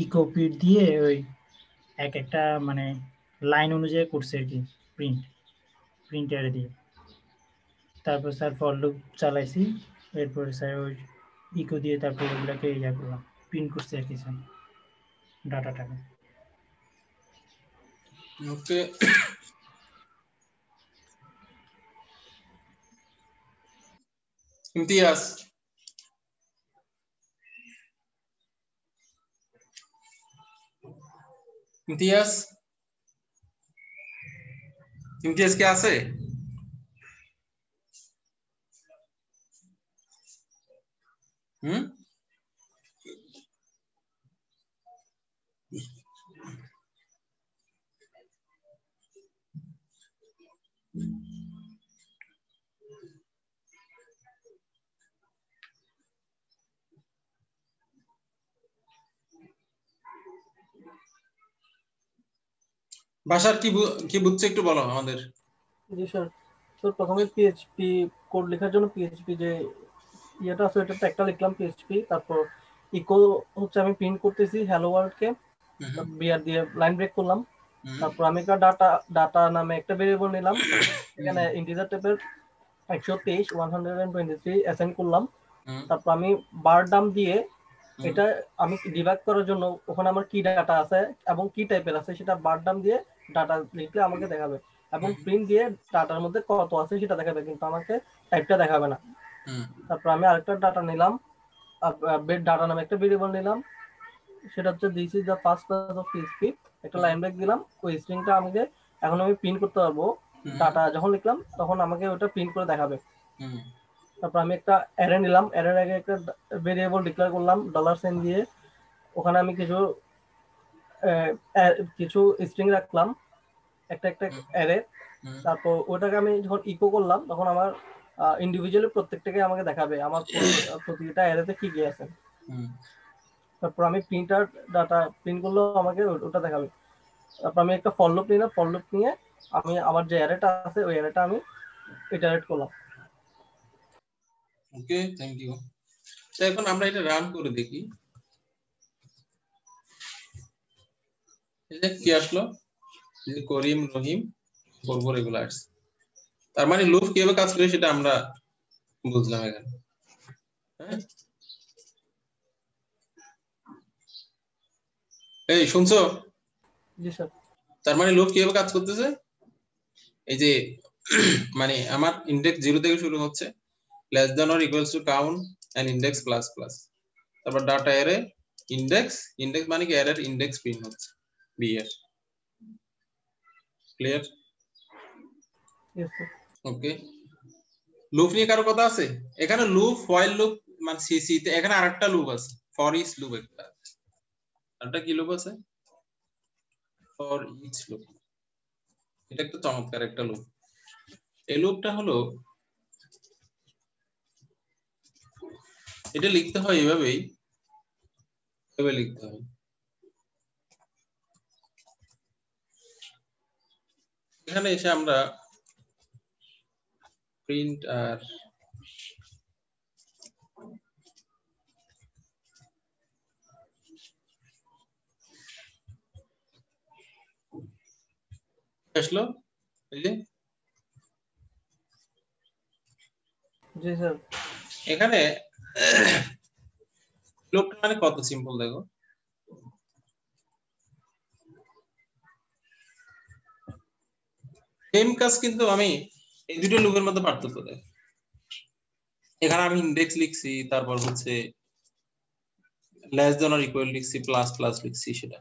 ইকোপিট দিয়ে ওই এক একটা মানে লাইন অনুযায়ী করছে আর কি প্রিন্ট অ্যারে দিয়ে। তারপর স্যার ফর লুপ চালাইছি, এরপর স্যার ওই ইকো দিয়ে তারপর ওগুলোকে ইয়া করলাম, প্রিন্ট করছি আর কি স্যার ডাটাটাকে। ওকে, ইমতিয়াজ। ইমতিয়াজ, ইমতিয়াজ কে আছে? হুম, ভাষার কি বুঝছে একটু বলো আমাদের। জি স্যার। তো প্রথমে পিএইচপি কোড লেখার জন্য পিএইচপি যে ইয়েটা আছে এটা একটা লিখলাম পিএইচপি, তারপর ইকো হচ্ছে আমি প্রিন্ট করতেছি হ্যালো ওয়ার্ল্ডকে, বিআর দিয়ে লাইন ব্রেক করলাম। তারপর আমি একটা ডাটা নামে একটা ভেরিয়েবল নিলাম, এখানে ইন্টিজার টাইপের 123 অ্যাসাইন করলাম। তারপর আমি বার ডাম দিয়ে এটা আমি ডিবাগ করার জন্য ওখানে আমার কি ডাটা আছে এবং কি টাইপের আছে সেটা বার ডাম দিয়ে ডাটা লিখলে আমাকে দেখাবে, এবং প্রিন্ট দিয়ে ডাটার মধ্যে কত আছে সেটা দেখাবে, কিন্তু আমাকে টাইপটা দেখাবে না। তারপর আমি আরেকটা ডাটা নিলাম, ডাটা নামে একটা ভেরিয়েবল নিলাম, সেটা হচ্ছে this is the first class of PHP, একটা লাইন ব্রেক দিলাম। ওই স্ট্রিংটা আমাকে এখন আমি প্রিন্ট করতে পারবো, ডাটা যখন লিখলাম তখন আমাকে ওটা প্রিন্ট করে দেখাবে। তারপর আমি একটা অ্যারে নিলাম, অ্যারের আগে একটা ভেরিয়েবল ডিক্লেয়ার করলাম $সাইন দিয়ে, ওখানে আমি কিছু স্ট্রিং রাখলাম একটা একটা অ্যারে। তারপর ওটাকে আমি যখন ইকো করলাম তখন আমার ইন্ডিভিজুয়ালি প্রত্যেকটাকে আমাকে দেখাবে আমার প্রতিটা অ্যারেতে কি কি আছে। তারপর আমি প্রিন্টার ডাটা প্রিন্ট করলেও আমাকে ওটা দেখাবে। তারপর আমি একটা ফর লুপ নিলাম, ফর লুপ নিয়ে আমি আমার যে অ্যারেটা আছে ওই অ্যারেটা আমি ইটারেট করলাম। ওকে, থ্যাংক ইউ। তো এখন আমরা এটা রান করে দেখি। এটা কি আসলো? করিম, রহিম, বরবর এগুলো আসছে। তার মানে লুপ কিভাবে কাজ করে সেটা আমরা বুঝলাম এখানে। এই শুনছো? জি স্যার। তার মানে লুপ কিভাবে কাজ করতেছে? এই যে মানে আমার ইন্ডেক্স 0 থেকে শুরু হচ্ছে, less than or equals to count and index plus plus, তারপর ডাটা অ্যারে ইন্ডেক্স মানে কি অ্যারের ইন্ডেক্স প্রিন্ট হচ্ছে বি এর। Clear? Yes sir. Okay, loop নিয়ে কারো কথা আছে? এখানে লুপ, হোয়াইল লুপ মানে সিসি তে এখানে আরেকটা লুপ আছে, ফর ইচ লুপ একটা। আরেকটা কি লুপ আছে? For each loop. এটা একটা চমৎকার একটা লুপ। এই লুপটা হলো, এটা লিখতে হয় এভাবেই, এভাবে লিখতে হয়। এখানে এসে আমরা প্রিন্ট আর আসলো এই যে জি স্যার। এখানে লুপটা মানে কত সিম্পল দেখো। সেম কাজ কিন্তু আমি এই দুটো লুপের মধ্যে পার্থক্য দেখ। এখানে আমি ইন্ডেক্স লিখছি, তারপর হচ্ছে লেস দেন অর ইকুয়াল লিখছি, প্লাস প্লাস লিখছি, সেটা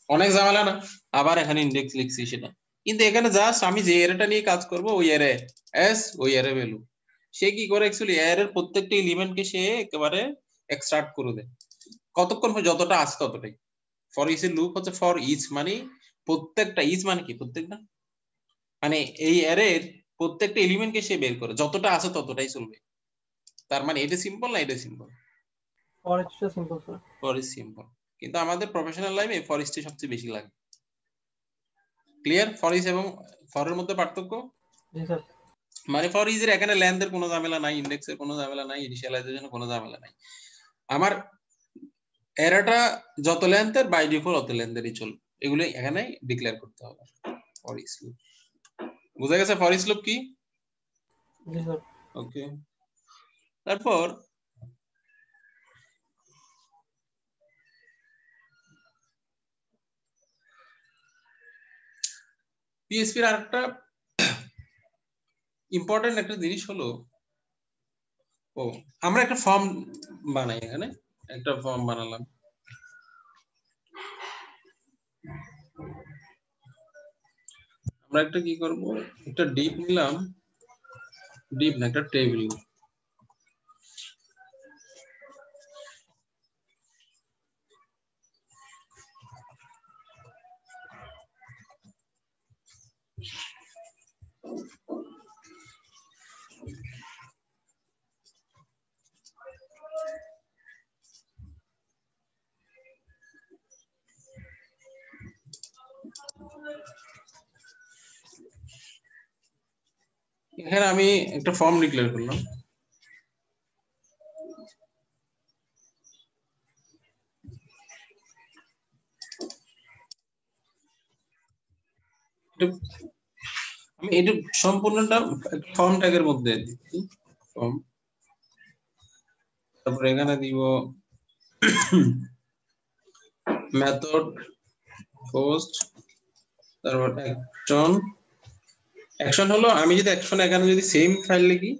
অনেক ঝামেলা না? আবার এখানে ইন্ডেক্স লিখছি সেটা, কিন্তু এখানে জাস্ট আমি যে এরেটা নিয়ে কাজ করব ওই এরে এস, ওই এরে ভ্যালু। সে কি করে অ্যাকচুয়ালি এরের প্রত্যেকটা এলিমেন্টকে সে একেবারে এক্সট্রাক্ট করে দেয়, কতক্ষণ হয় যতটা আছে ততটাই। ফর ইচ এর লুপ হচ্ছে ফর ইচ মানে প্রত্যেকটা, ইচ মানে কি প্রত্যেকটা, মানে এই এরের প্রত্যেকটা এলিমেন্টকে সে বের করে, যতটা আছে ততটাই চলবে। তার মানে এটা সিম্পল না এটা সিম্পল? ফর ইচটা simple sir. For each simple, কিন্তু আমাদের প্রফেশনাল লাইফে ফর ইচটা সবচেয়ে বেশি লাগে। ক্লিয়ার? ফর ইজ এবং ফর এর মধ্যে পার্থক্য? জি স্যার। মানে ফর ইজ এর এখানে লেন্থের কোনো ঝামেলা নাই, ইন্ডেক্সের কোনো ঝামেলা নাই, ইনিশিয়ালাইজেশনের কোনো ঝামেলা নাই। আমার এরাটা যত লেন্থের বাই ডিফল্ট অত লেন্থেরই চলবে, এগুলো এখানে ডিক্লেয়ার করতে হবে। ফর ইজ লুপ বুঝা গেছে? ফর ইজ লুপ কি? জি স্যার। ওকে, তারপর পিএইচপির আরেকটা ইম্পর্টেন্ট একটা জিনিস হলো, ও আমরা একটা ফর্ম বানাই, এখানে একটা ফর্ম বানালাম। আমরা একটা কি করব, একটা ডিপ নিলাম, ডিপ না একটা টেবিল। এখানে আমি একটা ফর্ম ডিক্লেয়ার করলাম। আমি এটা সম্পূর্ণটা ফর্ম ট্যাগের মধ্যে দিচ্ছি, ফর্ম। তারপর এখানে দিব মেথড পোস্ট, তারপর অ্যাকশন। অ্যাকশন হলো আমি যদি অ্যাকশন এখানে যদি সেম ফাইল লিখি,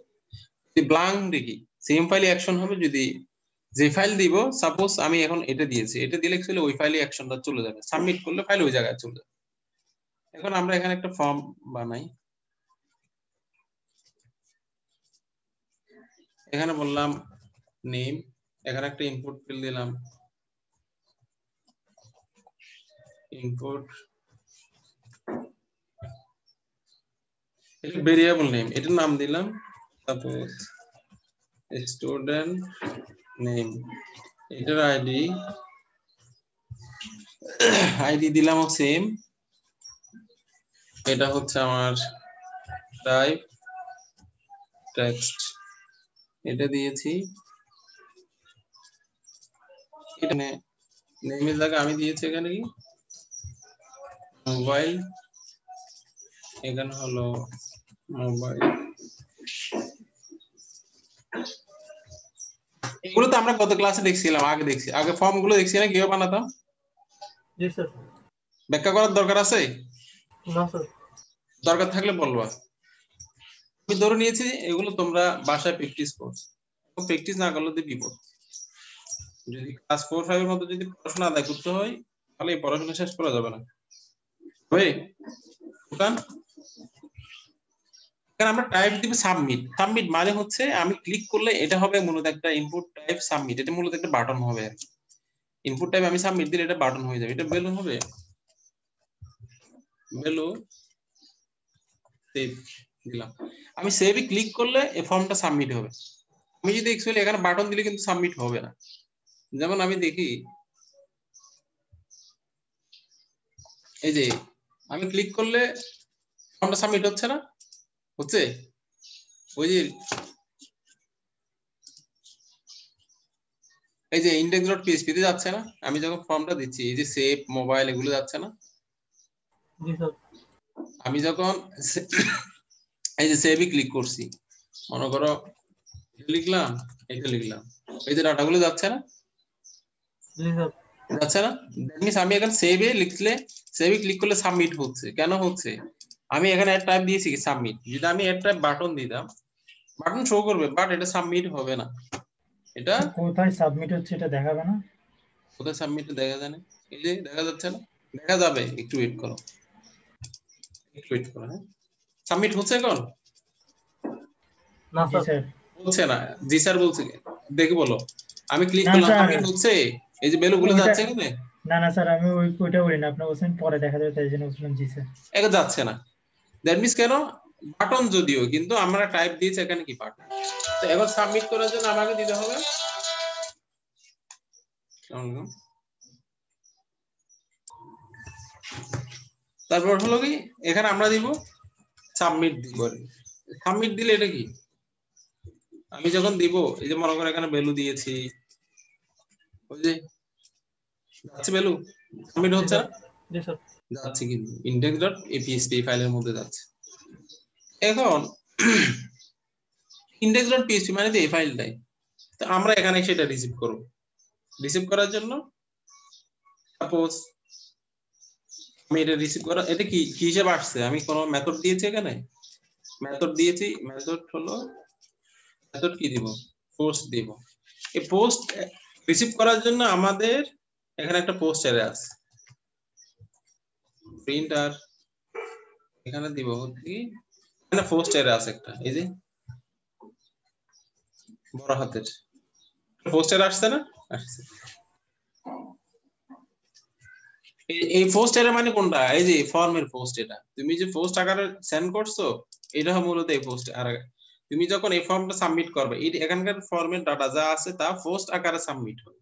যদি ব্ল্যাঙ্ক লিখি সেম ফাইলে অ্যাকশন হবে। যদি যে ফাইল দিব, সাপোজ আমি এখন এটা দিয়েছি, এটা দিলে অ্যাকচুয়ালি ওই ফাইলে অ্যাকশনটা চলে যাবে, সাবমিট করলে ফাইল ওই জায়গায় চলে যাবে। এখন আমরা এখানে একটা ফর্ম বানাই, এখানে বললাম নেম, এখানে একটা ইনপুট ফিল্ড দিলাম, ইনপুট, এটা ভেরিয়েবল নেম, এটার নাম দিলাম সাপোজ স্টুডেন্ট নেম, এটার আইডি দিলাম সেম, এটা হচ্ছে আমার টাইপ টেক্সট, এটা দিয়েছি। এখানে নেমের জায়গায় আমি দিয়েছি এখানে কি মোবাইল, এখানে হলো মোবাইল। এগুলো তো আমরা গত ক্লাসে দেখছিলাম, আগে ফর্ম গুলো দেখছি না কিভাবে বানাতাম। জি স্যার। ব্যাখ্যা করার দরকার আছে? না স্যার। দরকার থাকলে বলবা। আমি ধরে নিয়েছি এগুলো তোমরা বাসায় প্র্যাকটিস করছো, প্র্যাকটিস না করলে তো বিপদ। যদি ক্লাস 4-5 এর মধ্যে যদি পড়াশোনা আদায় করতে হয়, তাহলে এই পড়াশোনা শেষ করা যাবে না। আমরা টাইপ দিব সাবমিট। সাবমিট মানে হচ্ছে আমি ক্লিক করলে এটা হবে মূলত একটা ইনপুট টাইপ সাবমিট, এটা মূলত একটা বাটন হবে। ইনপুট টাইপ আমি সাবমিট দিলে এটা বাটন হয়ে যাবে, এটা ভ্যালু হবে, ভ্যালু সেভ দিলাম। আমি সেভে ক্লিক করলে এই ফর্মটা সাবমিট হবে। আমি যদি অ্যাকচুয়ালি এখানে বাটন দিলে কিন্তু সাবমিট হবে না। যেমন আমি দেখি, এই যে আমি ক্লিক করলে ফর্মটা সাবমিট হচ্ছে না, হচ্ছে ওই যে এই যে index.php তে যাচ্ছে না, আমি যখন ফর্মটা দিচ্ছি এই যে সেভ মোবাইল এগুলো যাচ্ছে না। জি স্যার। আমি যখন এই যে সেভে ক্লিক করছি, মনে করো লিখলাম, এটা লিখলাম, এই যে ডাটাগুলো যাচ্ছে না, জি স্যার। যাচ্ছে না। দ্যাট মিন্স আমি এখন সেভে লিখলে, সেভে ক্লিক করলে সাবমিট হচ্ছে। কেন হচ্ছে? আমি এখানে একটা টাইপ দিয়েছি কি সাবমিট। যদি আমি একটা টাইপ বাটন দিতাম, বাটন শো করবে, বাট এটা সাবমিট হবে না। এটা কোথায় সাবমিট হচ্ছে এটা দেখাবে না? কোথায় সাবমিট দেখা যায় না? এই যে দেখা যাচ্ছে না, দেখা যাবে, একটু ওয়েট করো, একটু ওয়েট করো। হ্যাঁ, সাবমিট হচ্ছে এখন? না জি স্যার। স্যার। হচ্ছে না? জি স্যার বলছে, দেখে বলো। আমি ক্লিক না করলাম, স্যার, সাবমিট হচ্ছে, এই যে ভ্যালু গুলো ওইটা যাচ্ছে এখানে। না না স্যার, আমি ওইটা বলি না, আপনি বলছেন পরে দেখা যাবে, তাই জন্য বলছিলাম জি স্যার। এটা যাচ্ছে না, দ্যাট মিন্স কেন? বাটন যদিও, কিন্তু আমরা টাইপ দিয়েছি এখানে কি বাটন। তো এখন সাবমিট করার জন্য আমাকে দিতে হবে তারপর হলো কি এখানে আমরা দিব সাবমিট দিব। সাবমিট দিলে এটা কি আমি যখন দিব এই যে মনে করেন এখানে ভ্যালু দিয়েছি, ওই যে যাচ্ছে ভ্যালু সাবমিট হচ্ছে না, জি স্যার যাচ্ছে কিন্তু index.php ফাইলের মধ্যে যাচ্ছে। এখন index.php মানে তো এই ফাইলটাই, তো আমরা এখানে সেটা রিসিভ করব। রিসিভ করার জন্য সাপোজ আমি এটা রিসিভ করা, এটা কি কি হিসেবে আসছে, আমি কোন মেথড দিয়েছি, এখানে মেথড দিয়েছি, মেথড হলো মেথড কি দিব, পোস্ট দিব। এই পোস্ট রিসিভ করার জন্য আমাদের এখানে একটা পোস্ট অ্যারে আছে, প্রিন্টার এখানে দিব কি এখানে পোস্ট অ্যারে আছে একটা, এই যে বড় হাতের পোস্ট অ্যারে আসছে না, আসছে। এই পোস্ট অ্যারে মানে কোনটা, এই যে ফর্মের পোস্ট, এটা তুমি যে পোস্ট আকারে সেন্ড করছো এটা মূলত এই পোস্ট। আর তুমি যখন এই ফর্মটা সাবমিট করবে, এই এখানকার ফর্মের ডাটা যা আছে তা পোস্ট আকারে সাবমিট হবে।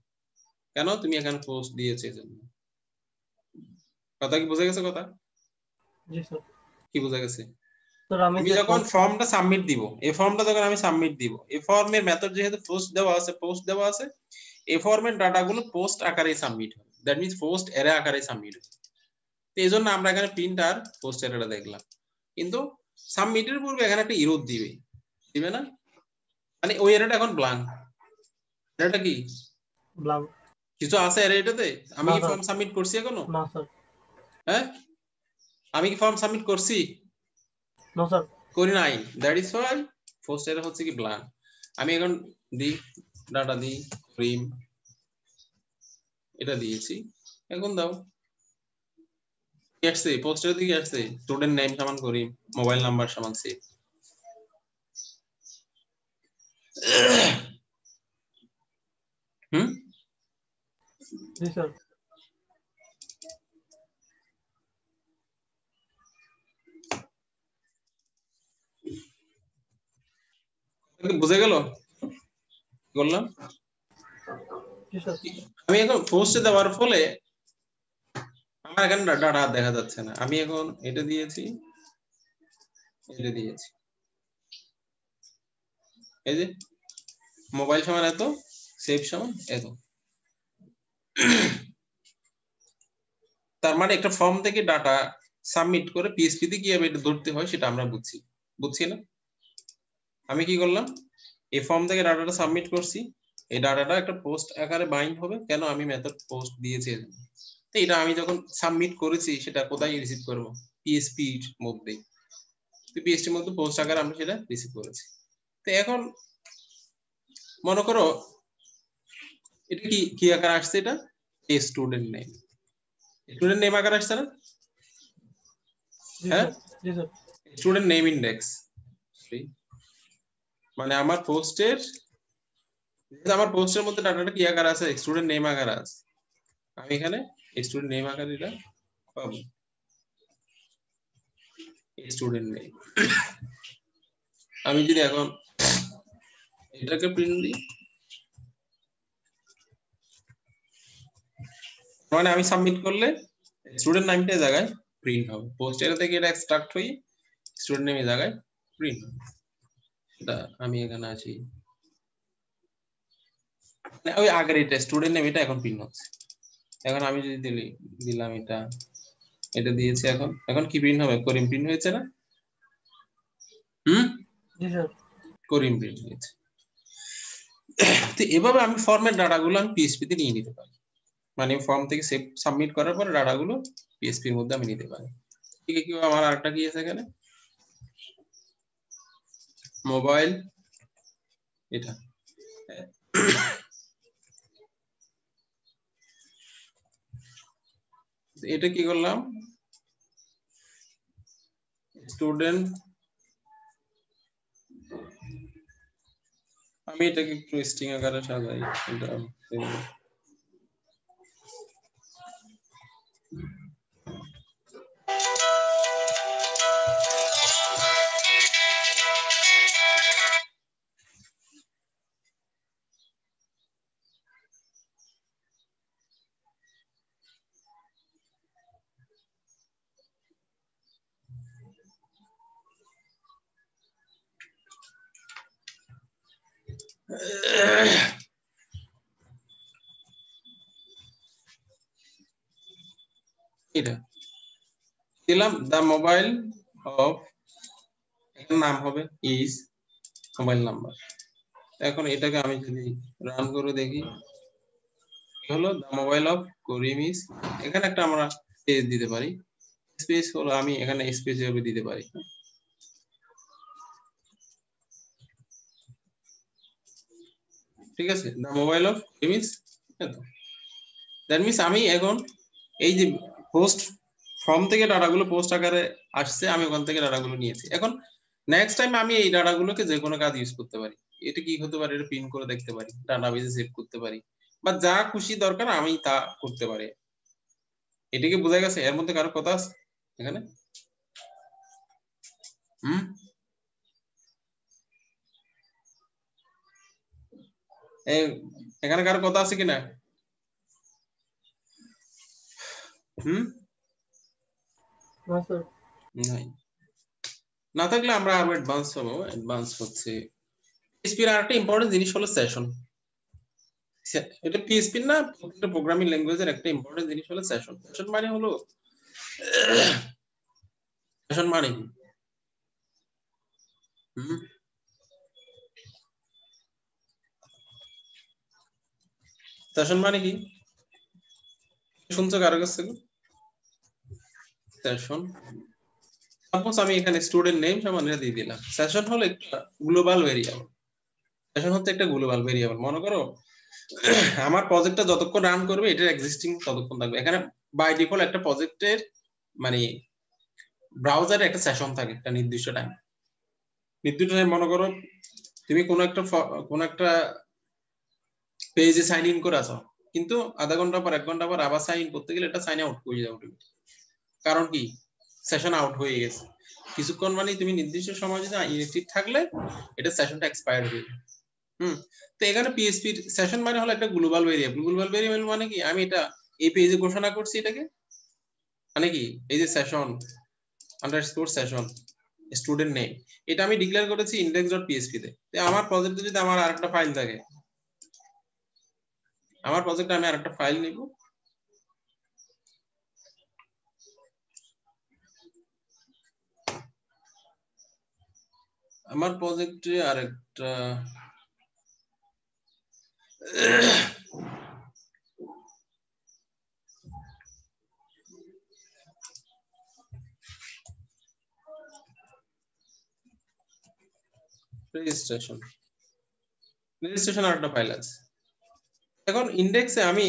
কেন, তুমি এখানে পোস্ট দিয়েছো এজন্য। কথা কি বোঝা গেছে কথা? জি স্যার কি বোঝা গেছে? স্যার আমি আমি যে যখন ফর্মটা সাবমিট দিব, এই ফর্মটা যখন আমি সাবমিট দিব, এই ফর্মের মেথড যেহেতু পোস্ট দেওয়া আছে, এই ফর্মের ডাটাগুলো পোস্ট আকারে সাবমিট হবে। দ্যাট মিন্স পোস্ট অ্যারে আকারে সাবমিট হবে। তো এই জন্য আমরা এখানে প্রিন্টার পোস্ট অ্যারেটা দেখলাম, কিন্তু সাবমিটের পূর্বে এখানে একটা ইরোর দিবে না, মানে ওই অ্যারেটা এখন ব্ল্যাঙ্ক। এটা কি ব্লাঙ্ক কিছু আছে অ্যারে এটাতে? আমি না কি স্যার ফর্ম সাবমিট করছি এখনো? না স্যার হ্যাঁ, আমি কি ফর্ম সাবমিট করছি? নো স্যার করি নাই। That is Y post array হচ্ছে কি ব্ল্যাঙ্ক। আমি এখন দিই ডাটা দিই ক্রিম, এটা দিয়েছি, এখন দাও কি আসছে, পোস্ট অ্যারে দিকে আসছে স্টুডেন্ট নেম সমান করিম, মোবাইল নাম্বার সমান সেভ। হুম, জি স্যার বুঝে গেল বললাম? জি স্যার আমি এখন পোস্টে দেওয়ার ফলে আমার এখানে ডাটা দেখা যাচ্ছে না। আমি এখন এটা দিয়েছি, এটা দিয়েছি, এই যে মোবাইল সমান এত, সেভ সমান এত। তার মানে একটা ফর্ম থেকে ডাটা সাবমিট করে পিএসপি তে কিভাবে এটা ধরতে হয় সেটা আমরা বুঝছি না? আমি কি করলাম, এই ফর্ম থেকে ডাটাটা সাবমিট করছি, এই ডাটাটা একটা পোস্ট আকারে বাইন্ড হবে। কেন, আমি মেথড পোস্ট দিয়েছি। তো এটা আমি যখন সাবমিট করেছি সেটা কোথায় রিসিভ করব, পিএসপি এর মধ্যে। তো পিএসপি এর মধ্যে পোস্ট আকারে আমরা সেটা রিসিভ করেছি। তো এখন মনে করো এটা কি কি আকারে আসছে, এটা স্টুডেন্ট নেম, স্টুডেন্ট নেম আকারে আসছে না? জি হ্যাঁ, স্যার জি স্যার স্টুডেন্ট নেম ইন্ডেক্স, মানে আমার পোস্টের মধ্যে ডাটাটা কি আকারে আছে, স্টুডেন্ট নেম আকারে আছে। আমি এখানে স্টুডেন্ট নেম আকারে এটা পাবো, স্টুডেন্ট নেম। আমি যদি এখন এটাকে প্রিন্ট দিই, মানে আমি সাবমিট করলে স্টুডেন্ট নামটা জায়গায় প্রিন্ট হবে, পোস্ট এর থেকে এটা এক্সট্রাক্ট হয়ে স্টুডেন্ট নেমের জায়গায় প্রিন্ট হবে। এটা আমি এখানে আছি, ওই আগের এটা স্টুডেন্ট নেম, এটা এখন প্রিন্ট হচ্ছে। এখন আমি যদি দিলাম এটা দিয়েছি, এখন কি প্রিন্ট হবে, করিম প্রিন্ট হয়েছে না? জি স্যার করিম প্রিন্ট হয়েছে। তো এভাবে আমি ফর্মের ডাটাগুলো আমি পিএসপি তে নিয়ে নিতে পারি, মানে ফর্ম থেকে সেভ সাবমিট করার পরে ডাটাগুলো পিএসপি এর মধ্যে আমি নিতে পারি। ঠিক আছে, কি আমার আরেকটা কি আছে এখানে, মোবাইল, এটা এটা কি করলাম, স্টুডেন্ট, আমি এটাকে একটু স্ট্রিং আকারে সাজাই, এটা এটা দিলাম the mobile of, এর নাম হবে is মোবাইল নাম্বার। এখন এটাকে আমি যদি রান করে দেখি হলো the mobile of Karim is, এখানে একটা আমরা স্পেস দিতে পারি, স্পেস হলো আমি এখানে স্পেস এভাবে দিতে পারি। ঠিক আছে, the mobile of Karim is, that means আমি এখন এই যে পোস্ট ফর্ম থেকে ডাটাগুলো পোস্ট আকারে আসছে, আমি ওখান থেকে ডাটাগুলো নিয়েছি। এখন নেক্সট টাইম আমি এই ডাটাগুলোকে যে কোনো কাজ ইউজ করতে পারি। এটা কি হতে পারে, এটা প্রিন্ট করে দেখতে পারি, ডাটাবেজে সেভ করতে পারি, বা যা খুশি দরকার আমি তা করতে পারি। এটাকে বোঝা গেছে? এর মধ্যে কারো কথা আছে এখানে? এখানে কারো কথা আছে কিনা? নাই, না থাকলে আমরা আরো অ্যাডভান্স হবো। অ্যাডভান্স হচ্ছে PHP এর আরেকটা ইম্পর্টেন্ট জিনিস হলো সেশন। এটা PHP না, প্রত্যেকটা প্রোগ্রামিং ল্যাঙ্গুয়েজের একটা ইম্পর্টেন্ট জিনিস হলো সেশন। সেশন মানে হলো সেশন মানে কি? সেশন মানে কি শুনছো কারো কাছে? সেশন সাপোজ আমি এখানে স্টুডেন্ট নেম সমান এটা দিয়ে দিলাম। সেশন হলো একটা গ্লোবাল ভেরিয়েবল। সেশন হচ্ছে একটা গ্লোবাল ভেরিয়েবল। মনে করো আমার প্রজেক্টটা যতক্ষণ রান করবে এটার এক্সিস্টিং ততক্ষণ থাকবে। এখানে বাই ডিফল্ট একটা প্রজেক্টের মানে ব্রাউজারে একটা সেশন থাকে একটা নির্দিষ্ট টাইম। নির্দিষ্ট টাইম মনে করো তুমি কোন একটা পেজে সাইন ইন করে আসো, কিন্তু আধা ঘন্টা পর 1 ঘন্টা পর আবার সাইন ইন করতে গেলে এটা সাইন আউট হয়ে যাবে। কারণ কি? সেশন আউট হয়ে গেছে। কিছুক্ষণ মানে তুমি নির্দিষ্ট সময় যদি ইনএক্টিভ থাকলে এটা সেশনটা এক্সপায়ার হয়ে যাবে। তো এখানে PHP সেশন মানে হলো একটা গ্লোবাল ভেরিয়েবল। গ্লোবাল ভেরিয়েবল মানে কি? আমি এটা এই পেজে ঘোষণা করছি, এটাকে মানে কি এই যে session underscore session student name, এটা আমি ডিক্লেয়ার করেছি index.php তে। তো আমার প্রজেক্টে যদি আমার আরেকটা ফাইল থাকে, আমার প্রজেক্টে আমি আরেকটা ফাইল নিব, আমার প্রজেক্টে আরেকটা রেজিস্ট্রেশন আরেকটা ফাইল আছে। এখন ইন্ডেক্সে আমি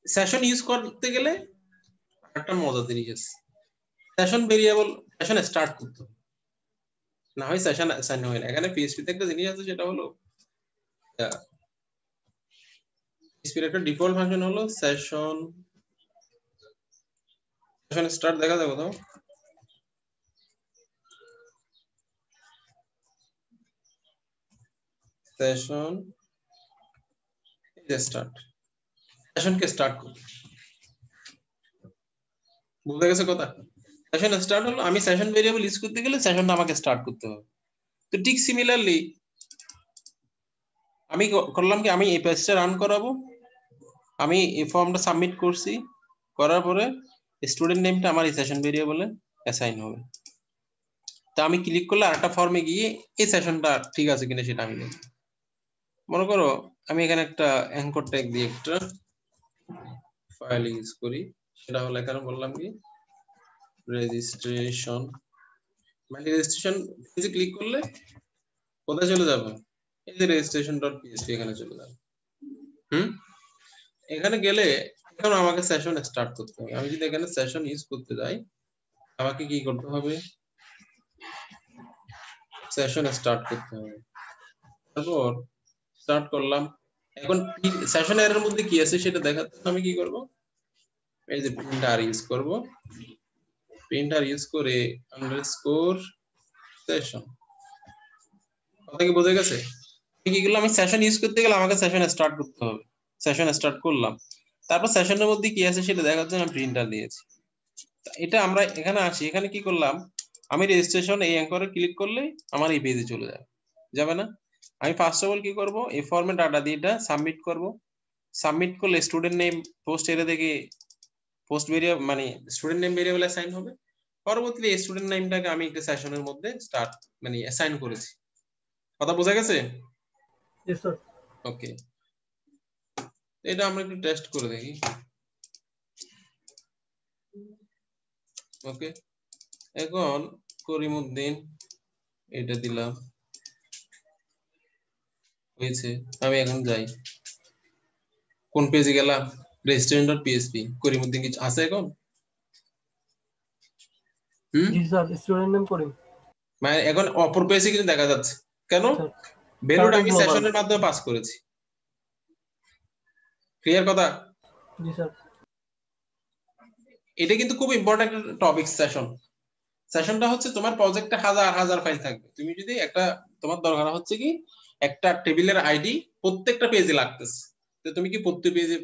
সেশন ইউজ করতে গেলে একটা মজার জিনিস আছে, সেশন ভেরিয়েবল সেশন স্টার্ট করতে হবে, না হয় সেশন অ্যাসাইন হয় না। এখানে PHP তে একটা জিনিস আছে, সেটা হলো PHP এর একটা ডিফল্ট ফাংশন হলো সেশন স্টার্ট। দেখা যাবে তো সেশন স্টার্ট, সেশনকে স্টার্ট করতে। বুঝতে গেছে কথা? সেশন স্টার্ট হলো আমি সেশন ভেরিয়েবল ইউজ করতে গেলে সেশনটা আমাকে স্টার্ট করতে হবে। তো ঠিক সিমিলারলি আমি করলাম কি, আমি এই পেজটা রান করাবো, আমি এই ফর্মটা সাবমিট করছি, করার পরে স্টুডেন্ট নেমটা আমার এই সেশন ভেরিয়েবলে অ্যাসাইন হবে। তো আমি ক্লিক করলে আরেকটা ফর্মে গিয়ে এই সেশনটা ঠিক আছে কিনা সেটা আমি দেখব। মনে করো আমি এখানে একটা অ্যাঙ্কর ট্যাগ দিয়ে একটা ফাইল ইউজ করি, সেটা হলো এখানে বললাম কি রেজিস্ট্রেশন। মানে রেজিস্ট্রেশন পেজে ক্লিক করলে কোথায় চলে যাবে? এই যে registration.php এখানে চলে যাবে। এখানে গেলে এখন আমাকে সেশন স্টার্ট করতে হবে। আমি যদি এখানে সেশন ইউজ করতে যাই, আমাকে কি করতে হবে? সেশন স্টার্ট করতে হবে। তারপর স্টার্ট করলাম। এখন সেশন এর মধ্যে কি আছে সেটা দেখাতে আমি কি করব? এই যে প্রিন্টার ইউজ করব, প্রিন্টার ইউজ করে আন্ডারস্কোর সেশন। কথা কি বোঝা গেছে? কি করলাম? আমি সেশন ইউজ করতে গেলে আমাকে সেশন স্টার্ট করতে হবে। সেশন স্টার্ট করলাম, তারপর সেশনের মধ্যে কি আছে সেটা দেখার জন্য আমি প্রিন্টার দিয়েছি। এটা আমরা এখানে আসি, এখানে কি করলাম? আমি রেজিস্ট্রেশন এই অ্যাঙ্করে ক্লিক করলে আমার এই পেজে চলে যাবে না? আমি ফার্স্ট অফ অল কি করব, এই ফর্মে ডাটা দিয়ে এটা সাবমিট করব। সাবমিট করলে স্টুডেন্ট নেম পোস্ট এর থেকে পোস্ট ভেরিয়েবল মানে স্টুডেন্ট নেম ভেরিয়েবল অ্যাসাইন হবে। পরবর্তীতে স্টুডেন্ট নেমটাকে আমি একটা সেশনের মধ্যে স্টার্ট মানে অ্যাসাইন করেছি। কথা বোঝা গেছে? Yes sir. ওকে, এটা আমরা একটু টেস্ট করে দেখি। ওকে, এখন করিমউদ্দিন এটা দিলাম, হয়েছে। আমি এখন যাই, কোন পেজে গেলাম? registrant.php। করিমউদ্দিন কিছু আছে এখন? जी सर, स्टूडेंट नेम करीम। মানে এখন অপর পেজে কিছু দেখা যাচ্ছে কেন? ভ্যালুটা আমি সেশনের মাধ্যমে পাস করেছি। ক্লিয়ার কথা? जी सर। এটা কিন্তু খুব ইম্পর্টেন্ট একটা টপিক। সেশনটা হচ্ছে তোমার প্রজেক্টে হাজার হাজার ফাইল থাকবে। তুমি যদি একটা, তোমার দরকার হচ্ছে কি একটা টেবিলের আইডি প্রত্যেকটা পেজে লাগতেছে, তো তুমি কি প্রত্যেক পেজে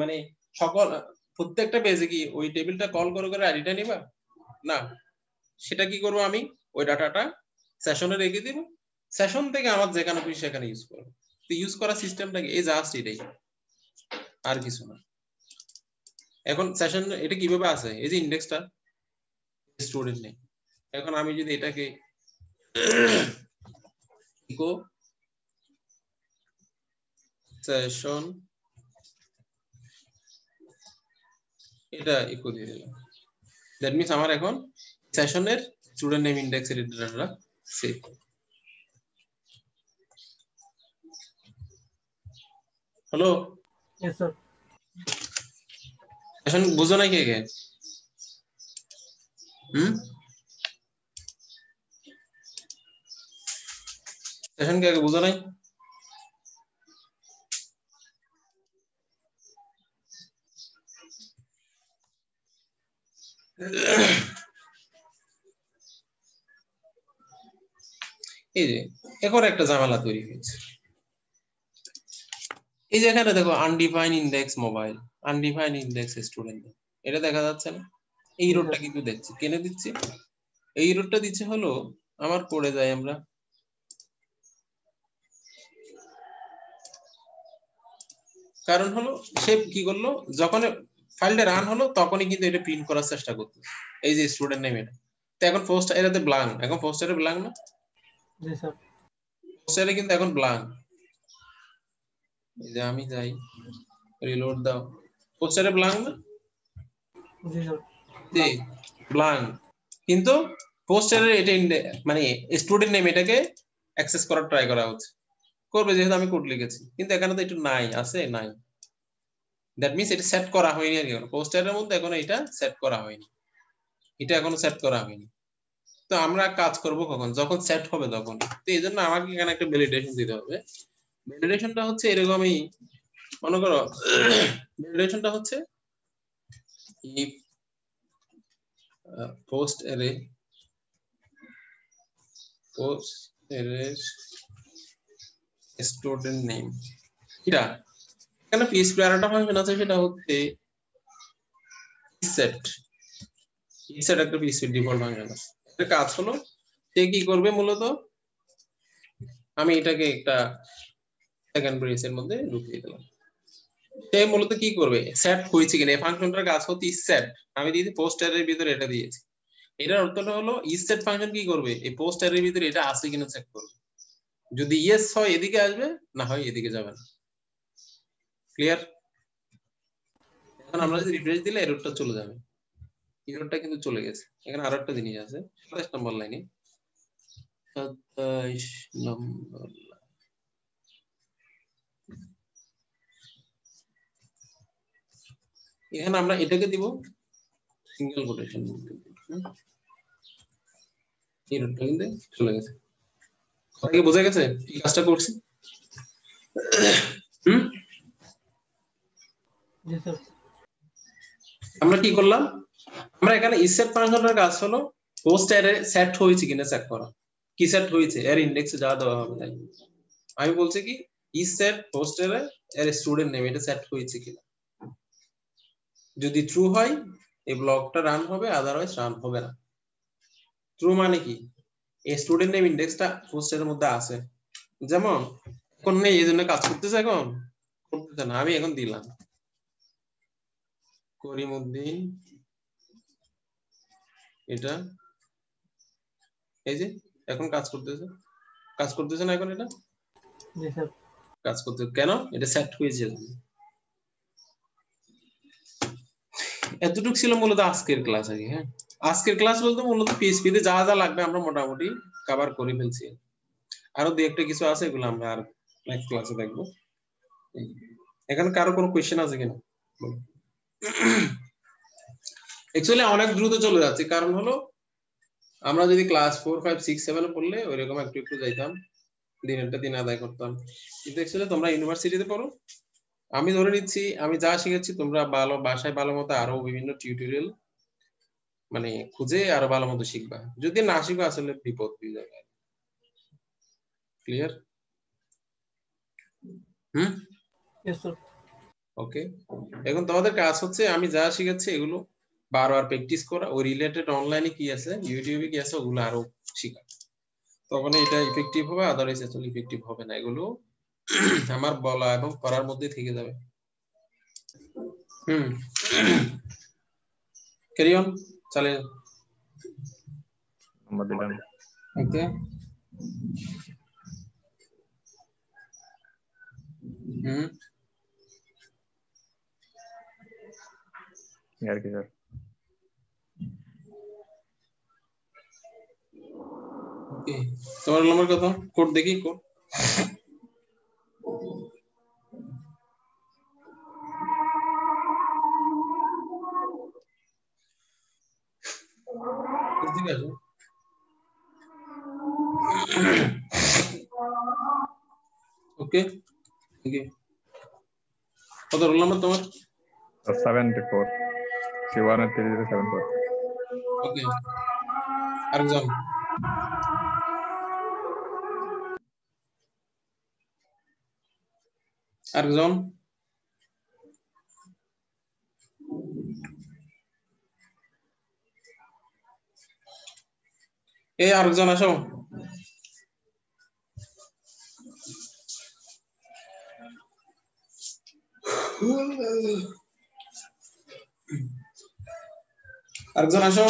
মানে সকল প্রত্যেকটা পেজে কি ওই টেবিলটা কল করে করে আইডিটা নিবা? না, সেটা কি করব, আমি ওই ডাটাটা সেশনে রেখে দিব, সেশন থেকে আমার যেখানে খুশি সেখানে ইউজ করব। তো ইউজ করার সিস্টেমটা কি এই জাস্ট এটাই, আর কিছু না। এখন সেশন এটা কিভাবে আছে, এই যে ইন্ডেক্সটা স্টুডেন্ট নেম। এখন আমি যদি এটাকে ইকো সেশন এটা ইকো দিয়ে দিলাম, দ্যাট মিন্স আমার এখন সেশনের স্টুডেন্ট নেম ইন্ডেক্সের ডাটাটা save. Hello, yes sir. Session বুঝো না কে কে? সেশন কে বুঝো নাই? এই যে এখন একটা ঝামেলা তৈরি হয়েছে। এই যে এখানে দেখো undefined index mobile, undefined index student, এটা দেখা যাচ্ছে না? এই রোডটা কিন্তু দেখছি, কেনে দিচ্ছি? এই রোডটা দিচ্ছে হলো আমার পড়ে যায়, আমরা কারণ হলো সে কি করলো, যখন ফাইলটা রান হলো তখনই কিন্তু এটা প্রিন্ট করার চেষ্টা করতো, এই যে স্টুডেন্ট নেম এটা। তো এখন পোস্ট এরাতে ব্ল্যাঙ্ক, এখন পোস্টারে ব্ল্যাঙ্ক না? जी सर। পোস্টারে কিন্তু এখন ব্ল্যাঙ্ক। এই যে আমি যাই, রিলোড দাও, পোস্টারে ব্ল্যাঙ্ক না? जी सर। জি ব্ল্যাঙ্ক। কিন্তু পোস্টারে এটা মানে স্টুডেন্ট নেম এটাকে অ্যাক্সেস করার ট্রাই করা হচ্ছে, করবে যেহেতু আমি কোড লিখেছি, কিন্তু এখানে তো একটু নাই, আছে নাই, দ্যাট মিন্স এটা সেট করা হয়নি আর কি। পোস্টারের মধ্যে এখনো এটা সেট করা হয়নি, এটা এখনো সেট করা হয়নি। তো আমরা কাজ করব কখন, যখন সেট হবে তখন। তো এই জন্য আমাকে এখানে একটা ভ্যালিডেশন দিতে হবে। ভ্যালিডেশনটা হচ্ছে এরকমই, মনে করো ভ্যালিডেশনটা হচ্ছে if post array student name, এটা এখানে পিএইচপি আর একটা ফাংশন আছে, সেটা হচ্ছে set। set একটা পিএইচপি ডিফল্ট ফাংশন আছে। এর কাজ হলো সে কি করবে, মূলত আমি এটাকে একটা সেকেন্ড ব্রেসের মধ্যে ঢুকিয়ে দিলাম। সে মূলত কি করবে, সেট হয়েছে কিনা, এই ফাংশনটার কাজ হচ্ছে set। আমি দিয়েছি পোস্ট অ্যারের ভিতরে এটা দিয়েছি, এটার অর্থটা হলো set ফাংশন কি করবে, এই পোস্ট অ্যারের ভিতরে এটা আছে কিনা চেক করবে। যদি ইয়েস হয় এদিকে আসবে, না হয় এদিকে যাবে না। ক্লিয়ার? এখন আমরা যদি রিফ্রেশ দিলে এররটা চলে যাবে, এররটা কিন্তু চলে গেছে। এখানে আরো একটা জিনিস আছে 27 নম্বর লাইনে, 27 নম্বর এখানে আমরা এটাকে দিব সিঙ্গেল কোটেশন, এররটা কিন্তু চলে গেছে। সবাইকে বোঝা গেছে কি কাজটা করছি? जी सर। আমরা কি করলাম, আমরা এখানে ইসেট ফাংশনের কাজ হলো পোস্ট অ্যারে সেট হয়েছে কিনা চেক করা। কি সেট হয়েছে, এর ইনডেক্সে যা দেওয়া হবে তাই। আমি বলছি কি ইসেট পোস্ট অ্যারে এর স্টুডেন্ট নেম এটা সেট হয়েছে কিনা, যদি ট্রু হয় এই ব্লকটা রান হবে, আদারওয়াইজ রান হবে না। ট্রু মানে কি এই স্টুডেন্ট নেম ইন্ডেক্সটা পোস্টের মধ্যে আছে, যেমন কোন নেই এই জন্য কাজ করতেছে, এখন করতেছে না, আমি এখন দিলাম করিমউদ্দিন, এটা এই যে এখন কাজ করতেছে না এখন, এটা জি স্যার। কাজ করতে কেন, এটা সেট হয়েছে। এতটুকু ছিল মূলত আজকের ক্লাস আর কি। হ্যাঁ, আজকের ক্লাস বলতে মূলত পিএইচপি তে যা যা লাগবে আমরা মোটামুটি কভার করে ফেলছি। আরো দুই একটা কিছু আছে, এগুলো আমরা আর নেক্সট ক্লাসে দেখবো। এখানে কারো কোনো কোশ্চেন আছে কিনা? অ্যাকচুয়ালি অনেক দ্রুত চলে যাচ্ছে, কারণ হলো আমরা যদি ক্লাস 4, 5, 6, 7 পড়লে ওইরকম একটু একটু যাইতাম, দিনেরটা দিন আদায় করতাম। কিন্তু অ্যাকচুয়ালি তোমরা ইউনিভার্সিটিতে পড়ো, আমি ধরে নিচ্ছি আমি যা শিখেছি তোমরা ভালো বাসায় ভালো মতো আরো বিভিন্ন টিউটোরিয়াল মানে খুঁজে আরো ভালো মতো শিখবা। যদি না শিখবা আসলে বিপদ হয়ে যাবে। ক্লিয়ার? Yes sir. ওকে, এখন তোমাদের কাজ হচ্ছে আমি যা শিখাচ্ছি এগুলো বারবার প্র্যাকটিস করা, ওই রিলেটেড অনলাইনে কি আছে, ইউটিউবে কি আছে, ওগুলো আরো শেখা। তখন এটা ইফেক্টিভ হবে, আদারওয়াইজ আসলে ইফেক্টিভ হবে না। এগুলো আমার বলা এবং করার মধ্যে থেকে যাবে। ক্যারি অন, চলে। আমরা দিলাম। ওকে, আর কি স্যার? ওকে, তোমার নম্বর কত? কোড দেখি, কোড ঠিক আছে। ওকে, ওকে, কত রোল নাম্বার তোমার? 74 C1 at 3074। ওকে, আরেকজন আরেকজন এই আরেকজন আসো। আরেকজন আসো।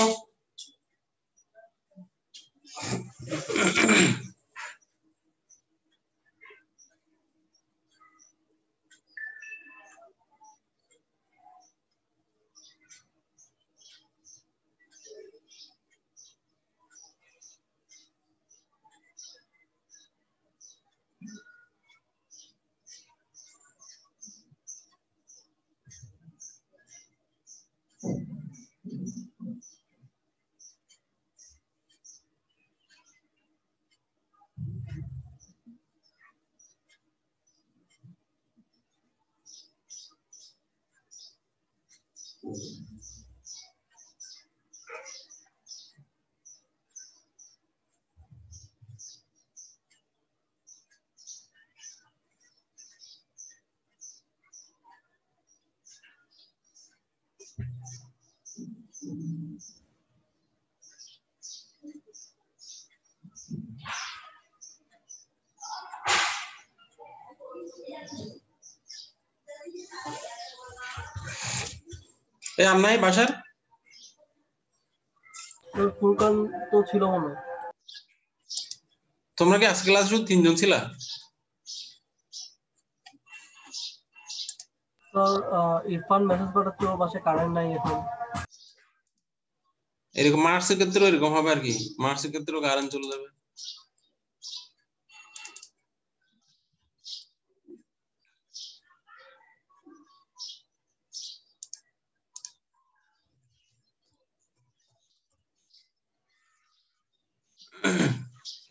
এই আর নাই বাসার? ফুরকান তো ছিল মনে হয়। তোমরা কি আজকে ক্লাস শুধু 3 জন ছিলা? স্যার ইরফান মেসেজ পাঠাচ্ছে ওর বাসায় কারেন্ট নাই এখন। এরকম মার্চের ক্ষেত্রে এরকম হবে আর কি, মার্চের ক্ষেত্রেও কারেন্ট চলে যাবে।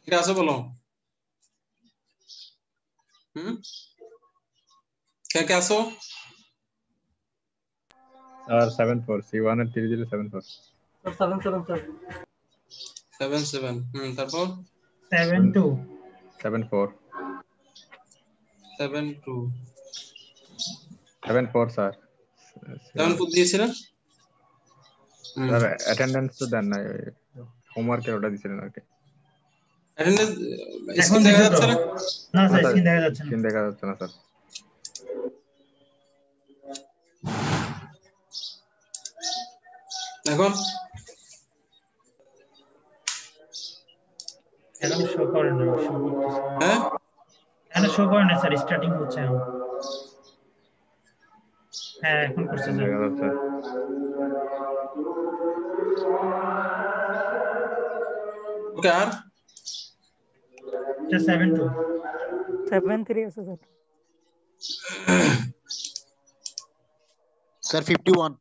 ঠিক আছে বলো। কে কে আসো? Sir 74 C1 at 3074। Sir 77 sir. 77 তারপর 72 74 72 74 স্যার। 74 দিয়েছিলেন? স্যার অ্যাটেন্ডেন্স তো দেন নাই। হোমওয়ার্কের ওটা দিছিলেন আর কি। অ্যাটেন্ডেন্স এখন স্ক্রিন দেখা দিছে তো যাচ্ছে না? না না স্যার স্যার, স্ক্রিন দেখা যাচ্ছে না স্ক্রিন দেখা যাচ্ছে না স্যার। এখন এখন শো করে না, শো করতেছে হ্যাঁ এখন শো করে না স্যার, স্টার্টিং হচ্ছে এখন। হ্যাঁ এখন করছে স্ক্রিন স্যার। দেখা যাচ্ছে। ওকে আর এটা 7-2 7-3 আছে স্যার। স্যার 51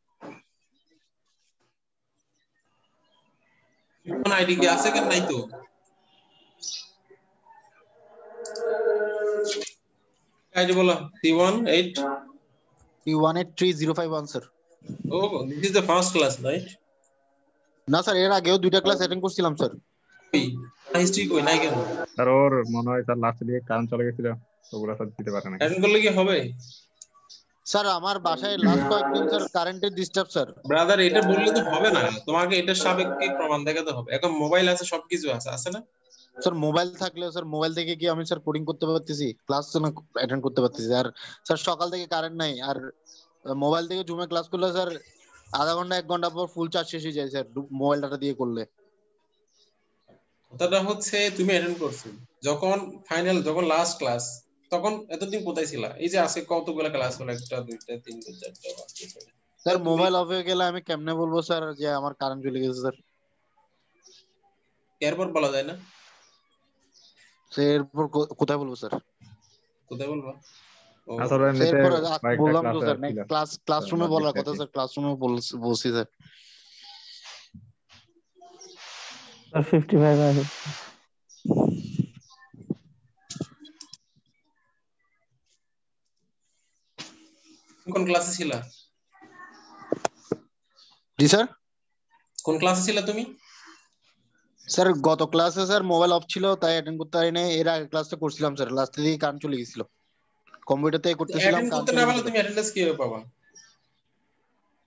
কোন আইডি কি আছে কেন নাই তো? আইডি বলো 318 3183051 sir. Oh this is the first class right? না স্যার এর আগেও দুইটা ক্লাস অ্যাটেন্ড করছিলাম স্যার। কই হিস্ট্রি কই নাই কেন? স্যার ওর মনে হয় স্যার লাস্টের দিকে কারেন্ট চলে গেছিল, ওগুলা স্যার দিতে পারে না। অ্যাটেন্ড করলে কি হবে? স্যার আমার বাসায় লাস্ট কয়েকদিন স্যার কারেন্টের ডিস্টার্ব স্যার। ব্রাদার এটা বললে তো হবে না, তোমাকে এটার সাপেক্ষে প্রমাণ দেখাতে হবে। এখন মোবাইল আছে, সবকিছু আছে, আছে না? স্যার মোবাইল থাকলেও স্যার মোবাইল থেকে কি আমি স্যার কোডিং করতে পারতেছি, ক্লাস অ্যাটেন্ড করতে পারতেছি। আর স্যার সকাল থেকে কারেন্ট নাই, আর মোবাইল থেকে জুমে ক্লাস করলে স্যার আধা ঘন্টা 1 ঘন্টা পর ফুল চার্জ শেষ হয়ে যায় স্যার মোবাইল ডাটা দিয়ে করলে। কথাটা হচ্ছে তুমি অ্যাটেন্ড করছো যখন ফাইনাল, যখন লাস্ট ক্লাস, তখন এতদিন কোথায় ছিলা? এই যে আজকে কতগুলো ক্লাস হলো, 1টা 2টা 3টা 4টা 5টা 6টা। স্যার মোবাইল অফ হয়ে গেলে আমি কেমনে বলবো স্যার যে আমার কারেন্ট চলে গেছে স্যার? এরপর বলা যায় না? স্যার এরপর কোথায় বলবো স্যার? কোথায় বলবা? ও আসলে এমনিতে এরপর কয়েকটা বললাম তো ক্লাসে স্যার, ছিল নেক্সট ক্লাসরুমে বাদ বলার দিচ্ছি আর কথা কি। স্যার, ক্লাসরুমে বলছি স্যার। স্যার 55 আছে। কোন ক্লাসে ছিলা? জি স্যার। কোন ক্লাসে ছিলা তুমি? স্যার গত ক্লাসে স্যার মোবাইল অফ ছিল তাই অ্যাটেন্ড করতে পারি নাই। এর আগে ক্লাসটা করছিলাম স্যার, লাস্টে দিকে কারেন্ট চলে গেছিল, কম্পিউটার থেকে করতেছিলাম অ্যাটেন্ড কারেন্ট করতে না চলে পারলে গেছিল। তুমি অ্যাটেন্ডেন্স কিভাবে পাবা?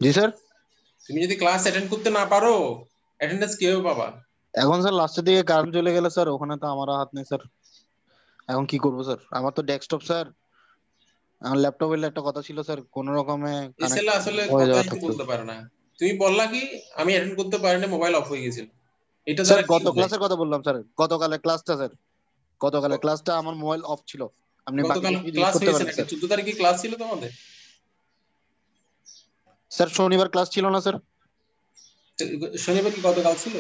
জি স্যার। তুমি যদি ক্লাস অ্যাটেন্ড করতে না পারো অ্যাটেন্ডেন্স কিভাবে পাবা? এখন স্যার লাস্টের দিকে কারেন্ট চলে গেলে স্যার ওখানে তো আমার হাত নেই স্যার, এখন কি করবো স্যার? আমার তো ডেস্কটপ স্যার, আমার ল্যাপটপ এর একটা কথা ছিল স্যার, কোন রকমে কানেক্ট এসএল আসলে হয়ে যাওয়ার কথাই তো থাকতো। বলতে পারে না। তুমি বললা কি আমি অ্যাটেন্ড করতে পারি না, মোবাইল অফ হয়ে গেছিল, এটা স্যার দ্বারা কি গত বোঝায়? ক্লাসের কথা বললাম স্যার, গতকালের ক্লাসটা স্যার, গতকালের ক্লাসটা আমার মোবাইল অফ ছিল, আপনি বাকি গতকাল ইউজ ক্লাস করতে হয়েছে পারেন নাকি? স্যার। 14 তারিখে ক্লাস ছিল তোমাদের? স্যার শনিবার ক্লাস ছিল না স্যার? শনিবার কি গতকাল ছিল?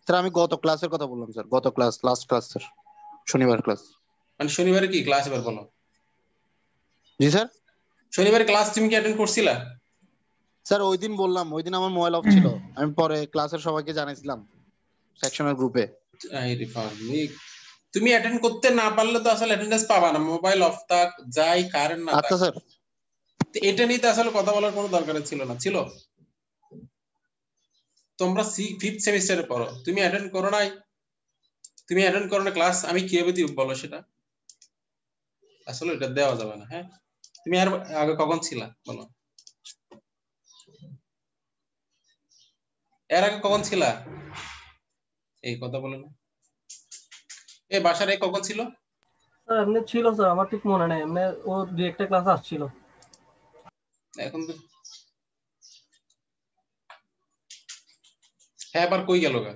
স্যার আমি গত ক্লাসের কথা বললাম স্যার, গত ক্লাস লাস্ট ক্লাস স্যার, শনিবার ক্লাস। মানে শনিবারে কি ক্লাস এবার বলো? জি স্যার। শনিবারে ক্লাস তুমি কি অ্যাটেন্ড করছিলা? স্যার ওই দিন বললাম, ওই দিন আমার মোবাইল অফ ছিল, আমি পরে ক্লাসের সবাইকে জানাইছিলাম সেকশনের গ্রুপে। আরে পাবলিক, তুমি অ্যাটেন্ড করতে না পারলে তো আসলে অ্যাটেন্ডেন্স পাবা না, মোবাইল অফ থাক যাই কারেন্ট না থাক। আচ্ছা স্যার। তো এটা নিয়ে তো আসলে কথা বলার কোনো দরকার ছিল না, ছিল? তোমরা 5th সেমিস্টারে পড়ো, তুমি অ্যাটেন্ড করো নাই, তুমি অ্যাটেন্ড করো না ক্লাস, আমি কিভাবে দিব বলো সেটা? আসলে এটা দেওয়া যাবে না। হ্যাঁ, তুমি আর আগে কখন ছিলা বলো? এর আগে কখন ছিলা? এই কথা বলে না। এই বাসার এই কখন ছিল? স্যার এমনি ছিল স্যার, আমার ঠিক মনে নেই, এমনি ও 2-1টা ক্লাস আসছিল। এখন তো হ্যাঁ, আবার কই গেল গা?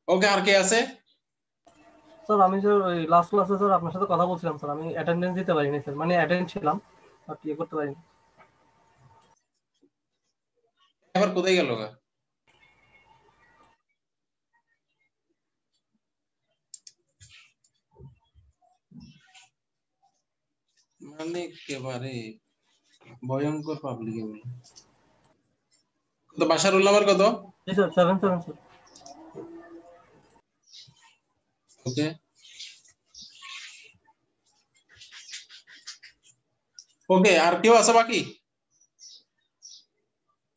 ওকে, আর কে আছে? স্যার আমি স্যার ওই লাস্ট ক্লাসে স্যার আপনার সাথে কথা বলছিলাম স্যার, আমি অ্যাটেন্ডেন্স দিতে পারিনি স্যার, মানে অ্যাটেন্ড ছিলাম বাট ইয়ে করতে পারিনি। আবার কোথায় গেল গা? মানে একেবারে ভয়ঙ্কর পাবলিক এগুলো। তো বাসার রোল নাম্বার কত? জি স্যার 7-7 স্যার। ওকে ওকে, আর কেউ আছে বাকি?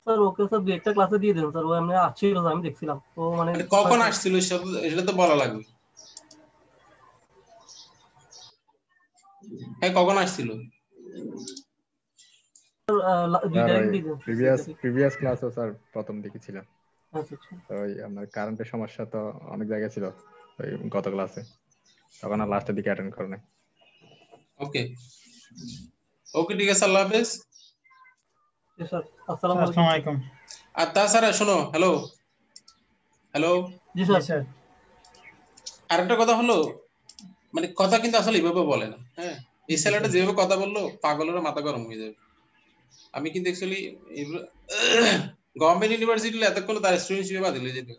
স্যার ওকে স্যার 2-1টা ক্লাসে দিয়ে দেন স্যার, ও এমনি আসছিল স্যার, আমি দেখছিলাম ও মানে কখন আসছিল সেটা তো বলা লাগবে। হ্যাঁ, কখন আসছিল? 2 তারিখ দিয়ে দেন। প্রিভিয়াস ক্লাসও স্যার প্রথম দিকে ছিলাম। আচ্ছা আচ্ছা তো ওই আপনার কারেন্টের সমস্যা তো অনেক জায়গায় ছিল ওই গত ক্লাসে, তখন আর লাস্টের দিকে অ্যাটেন্ড করে নাই। ওকে ওকে, ঠিক আছে, আল্লাহ হাফেজ। জি স্যার, আসসালামু আসসালামু আলাইকুম। আলাইকুম। আর তাছাড়া শোনো, হ্যালো হ্যালো, জি জি স্যার। স্যার। আরেকটা কথা হলো, মানে কথা কিন্তু আসলে এভাবে বলে না। হ্যাঁ, এই জি ছেলেটা স্যার। যেভাবে কথা বললো পাগলের মাথা গরম হয়ে যাবে। আমি কিন্তু অ্যাকচুয়ালি গভর্নমেন্ট ইউনিভার্সিটিতে এতক্ষণ তার স্টুডেন্ট হিসেবে বাতিল হয়ে যেত।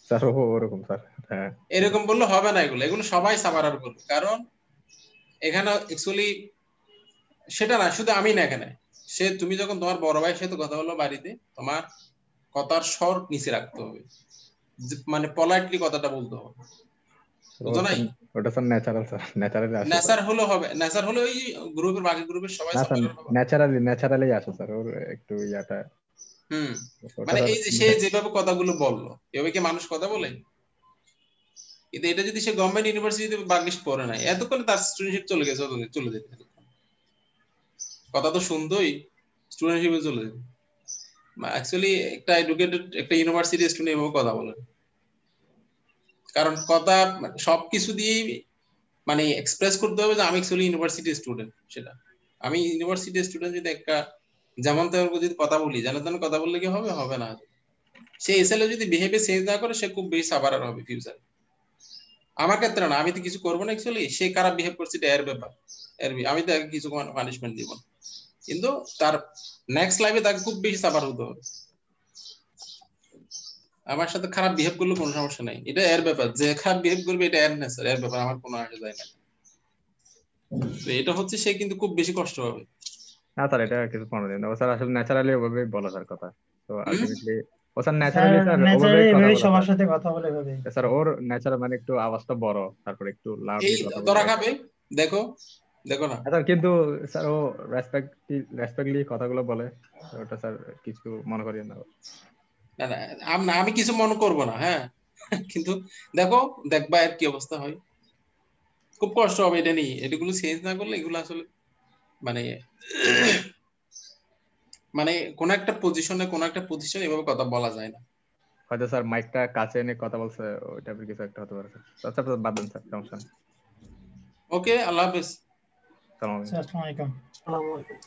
স্যার ওরকম স্যার, হ্যাঁ এরকম বললে হবে না, এগুলো এগুলো সবাই সাবারার করবে, কারণ এখানে অ্যাকচুয়ালি সেটা না, শুধু আমি না, এখানে সে তুমি যখন তোমার বড় ভাইয়ের সাথে কথা বলো বাড়িতে, তোমার কথার স্বর নিচে রাখতে হবে, মানে পলাইটলি কথাটা বলতে হবে, বুঝো নাই? ওটা স্যার ন্যাচারাল, স্যার ন্যাচারালি আসে। নেসার হলো হবে, নেসার হলো ওই গ্রুপের বাকি গ্রুপের সবাই না স্যার, সাবারার হবে। ন্যাচারালি আসে স্যার, ওর একটু ইয়াটা। ওটা মানে স্যার এই যে সে যেভাবে কথাগুলো বললো, এভাবে কি মানুষ কথা বলে? কিন্তু এটা যদি সে গভর্নমেন্ট ইউনিভার্সিটিতে বাগিশ পড়ে নাই, এতক্ষণ তার স্টুডেন্টশিপ চলে গেছে, চলে যেত, কথা তো শুনতোই, স্টুডেন্টশিপে চলে যেত। অ্যাকচুয়ালি একটা এডুকেটেড একটা ইউনিভার্সিটি স্টুডেন্ট এভাবে কথা বলে, কারণ কথা সবকিছু দিয়েই মানে এক্সপ্রেস করতে হবে যে আমি অ্যাকচুয়ালি ইউনিভার্সিটি স্টুডেন্ট। সেটা আমি ইউনিভার্সিটি স্টুডেন্ট যদি একটা যেমন তেমন যদি কথা বলি, যেন তেন কথা বললে কি হবে? হবে না। সে এসএলএ যদি বিহেভিয়ার চেঞ্জ না করে, সে খুব বেশি সাবারার হবে ফিউচারে। আমার ক্ষেত্রে না, আমি তো কিছু করবো না, অ্যাকচুয়ালি সে খারাপ বিহেভ করছে এটা এর ব্যাপার, আমি তাকে কিছু পানিশমেন্ট দিব না, কিন্তু তার নেক্সট লাইফে তাকে খুব বেশি সাফার হতে হবে। আমার সাথে খারাপ বিহেভ করলে কোনো সমস্যা নাই, এটা এর ব্যাপার, যে খারাপ বিহেভ করবে এটা এর নেচার, এর ব্যাপার, আমার কোনো আসে যায় না। তো এটা হচ্ছে সে কিন্তু খুব বেশি কষ্ট হবে। না স্যার, এটা কিছু মনে নেই, ও স্যার আসলে ন্যাচারালি ওভাবেই বলা স্যার কথা। তো আলটিমেটলি ও স্যার স্যার ন্যাচারালি স্যার ওভাবেই ন্যাচারালি কথা এভাবেই বলা সবার স্যার। সাথে কথা বলে এভাবেই। স্যার ওর ন্যাচারাল মানে একটু আওয়াজটা বড়, তারপর একটু লাউডলি এই কথা ধরা বলে। খাবে, দেখো দেখো না। স্যার কিন্তু স্যার ও রেসপেক্টলি কথাগুলো বলে, ওটা স্যার কিছু মনে করিয়েন না। না না, আমি কিছু মনে করবো না, হ্যাঁ, কিন্তু দেখো, দেখবা এর কি অবস্থা হয়, খুব কষ্ট হবে এটা নিয়ে, এগুলো চেঞ্জ না করলে এগুলো আসলে মানে মানে কোন একটা পজিশনে কোন একটা প্রতিষ্ঠানে এভাবে কথা বলা যায় না। হয়তো স্যার মাইকটা কাছে এনে কথা বলছে, ওই টাইপের কিছু একটা হতে পারে স্যার। স্যার বাদ দেন স্যার, সমস্যা নেই। ওকে, আল্লাহ হাফেজ। সালাম আলাইকুম। স্যার আসসালামু আলাইকুম। আসসালামু আলাইকুম।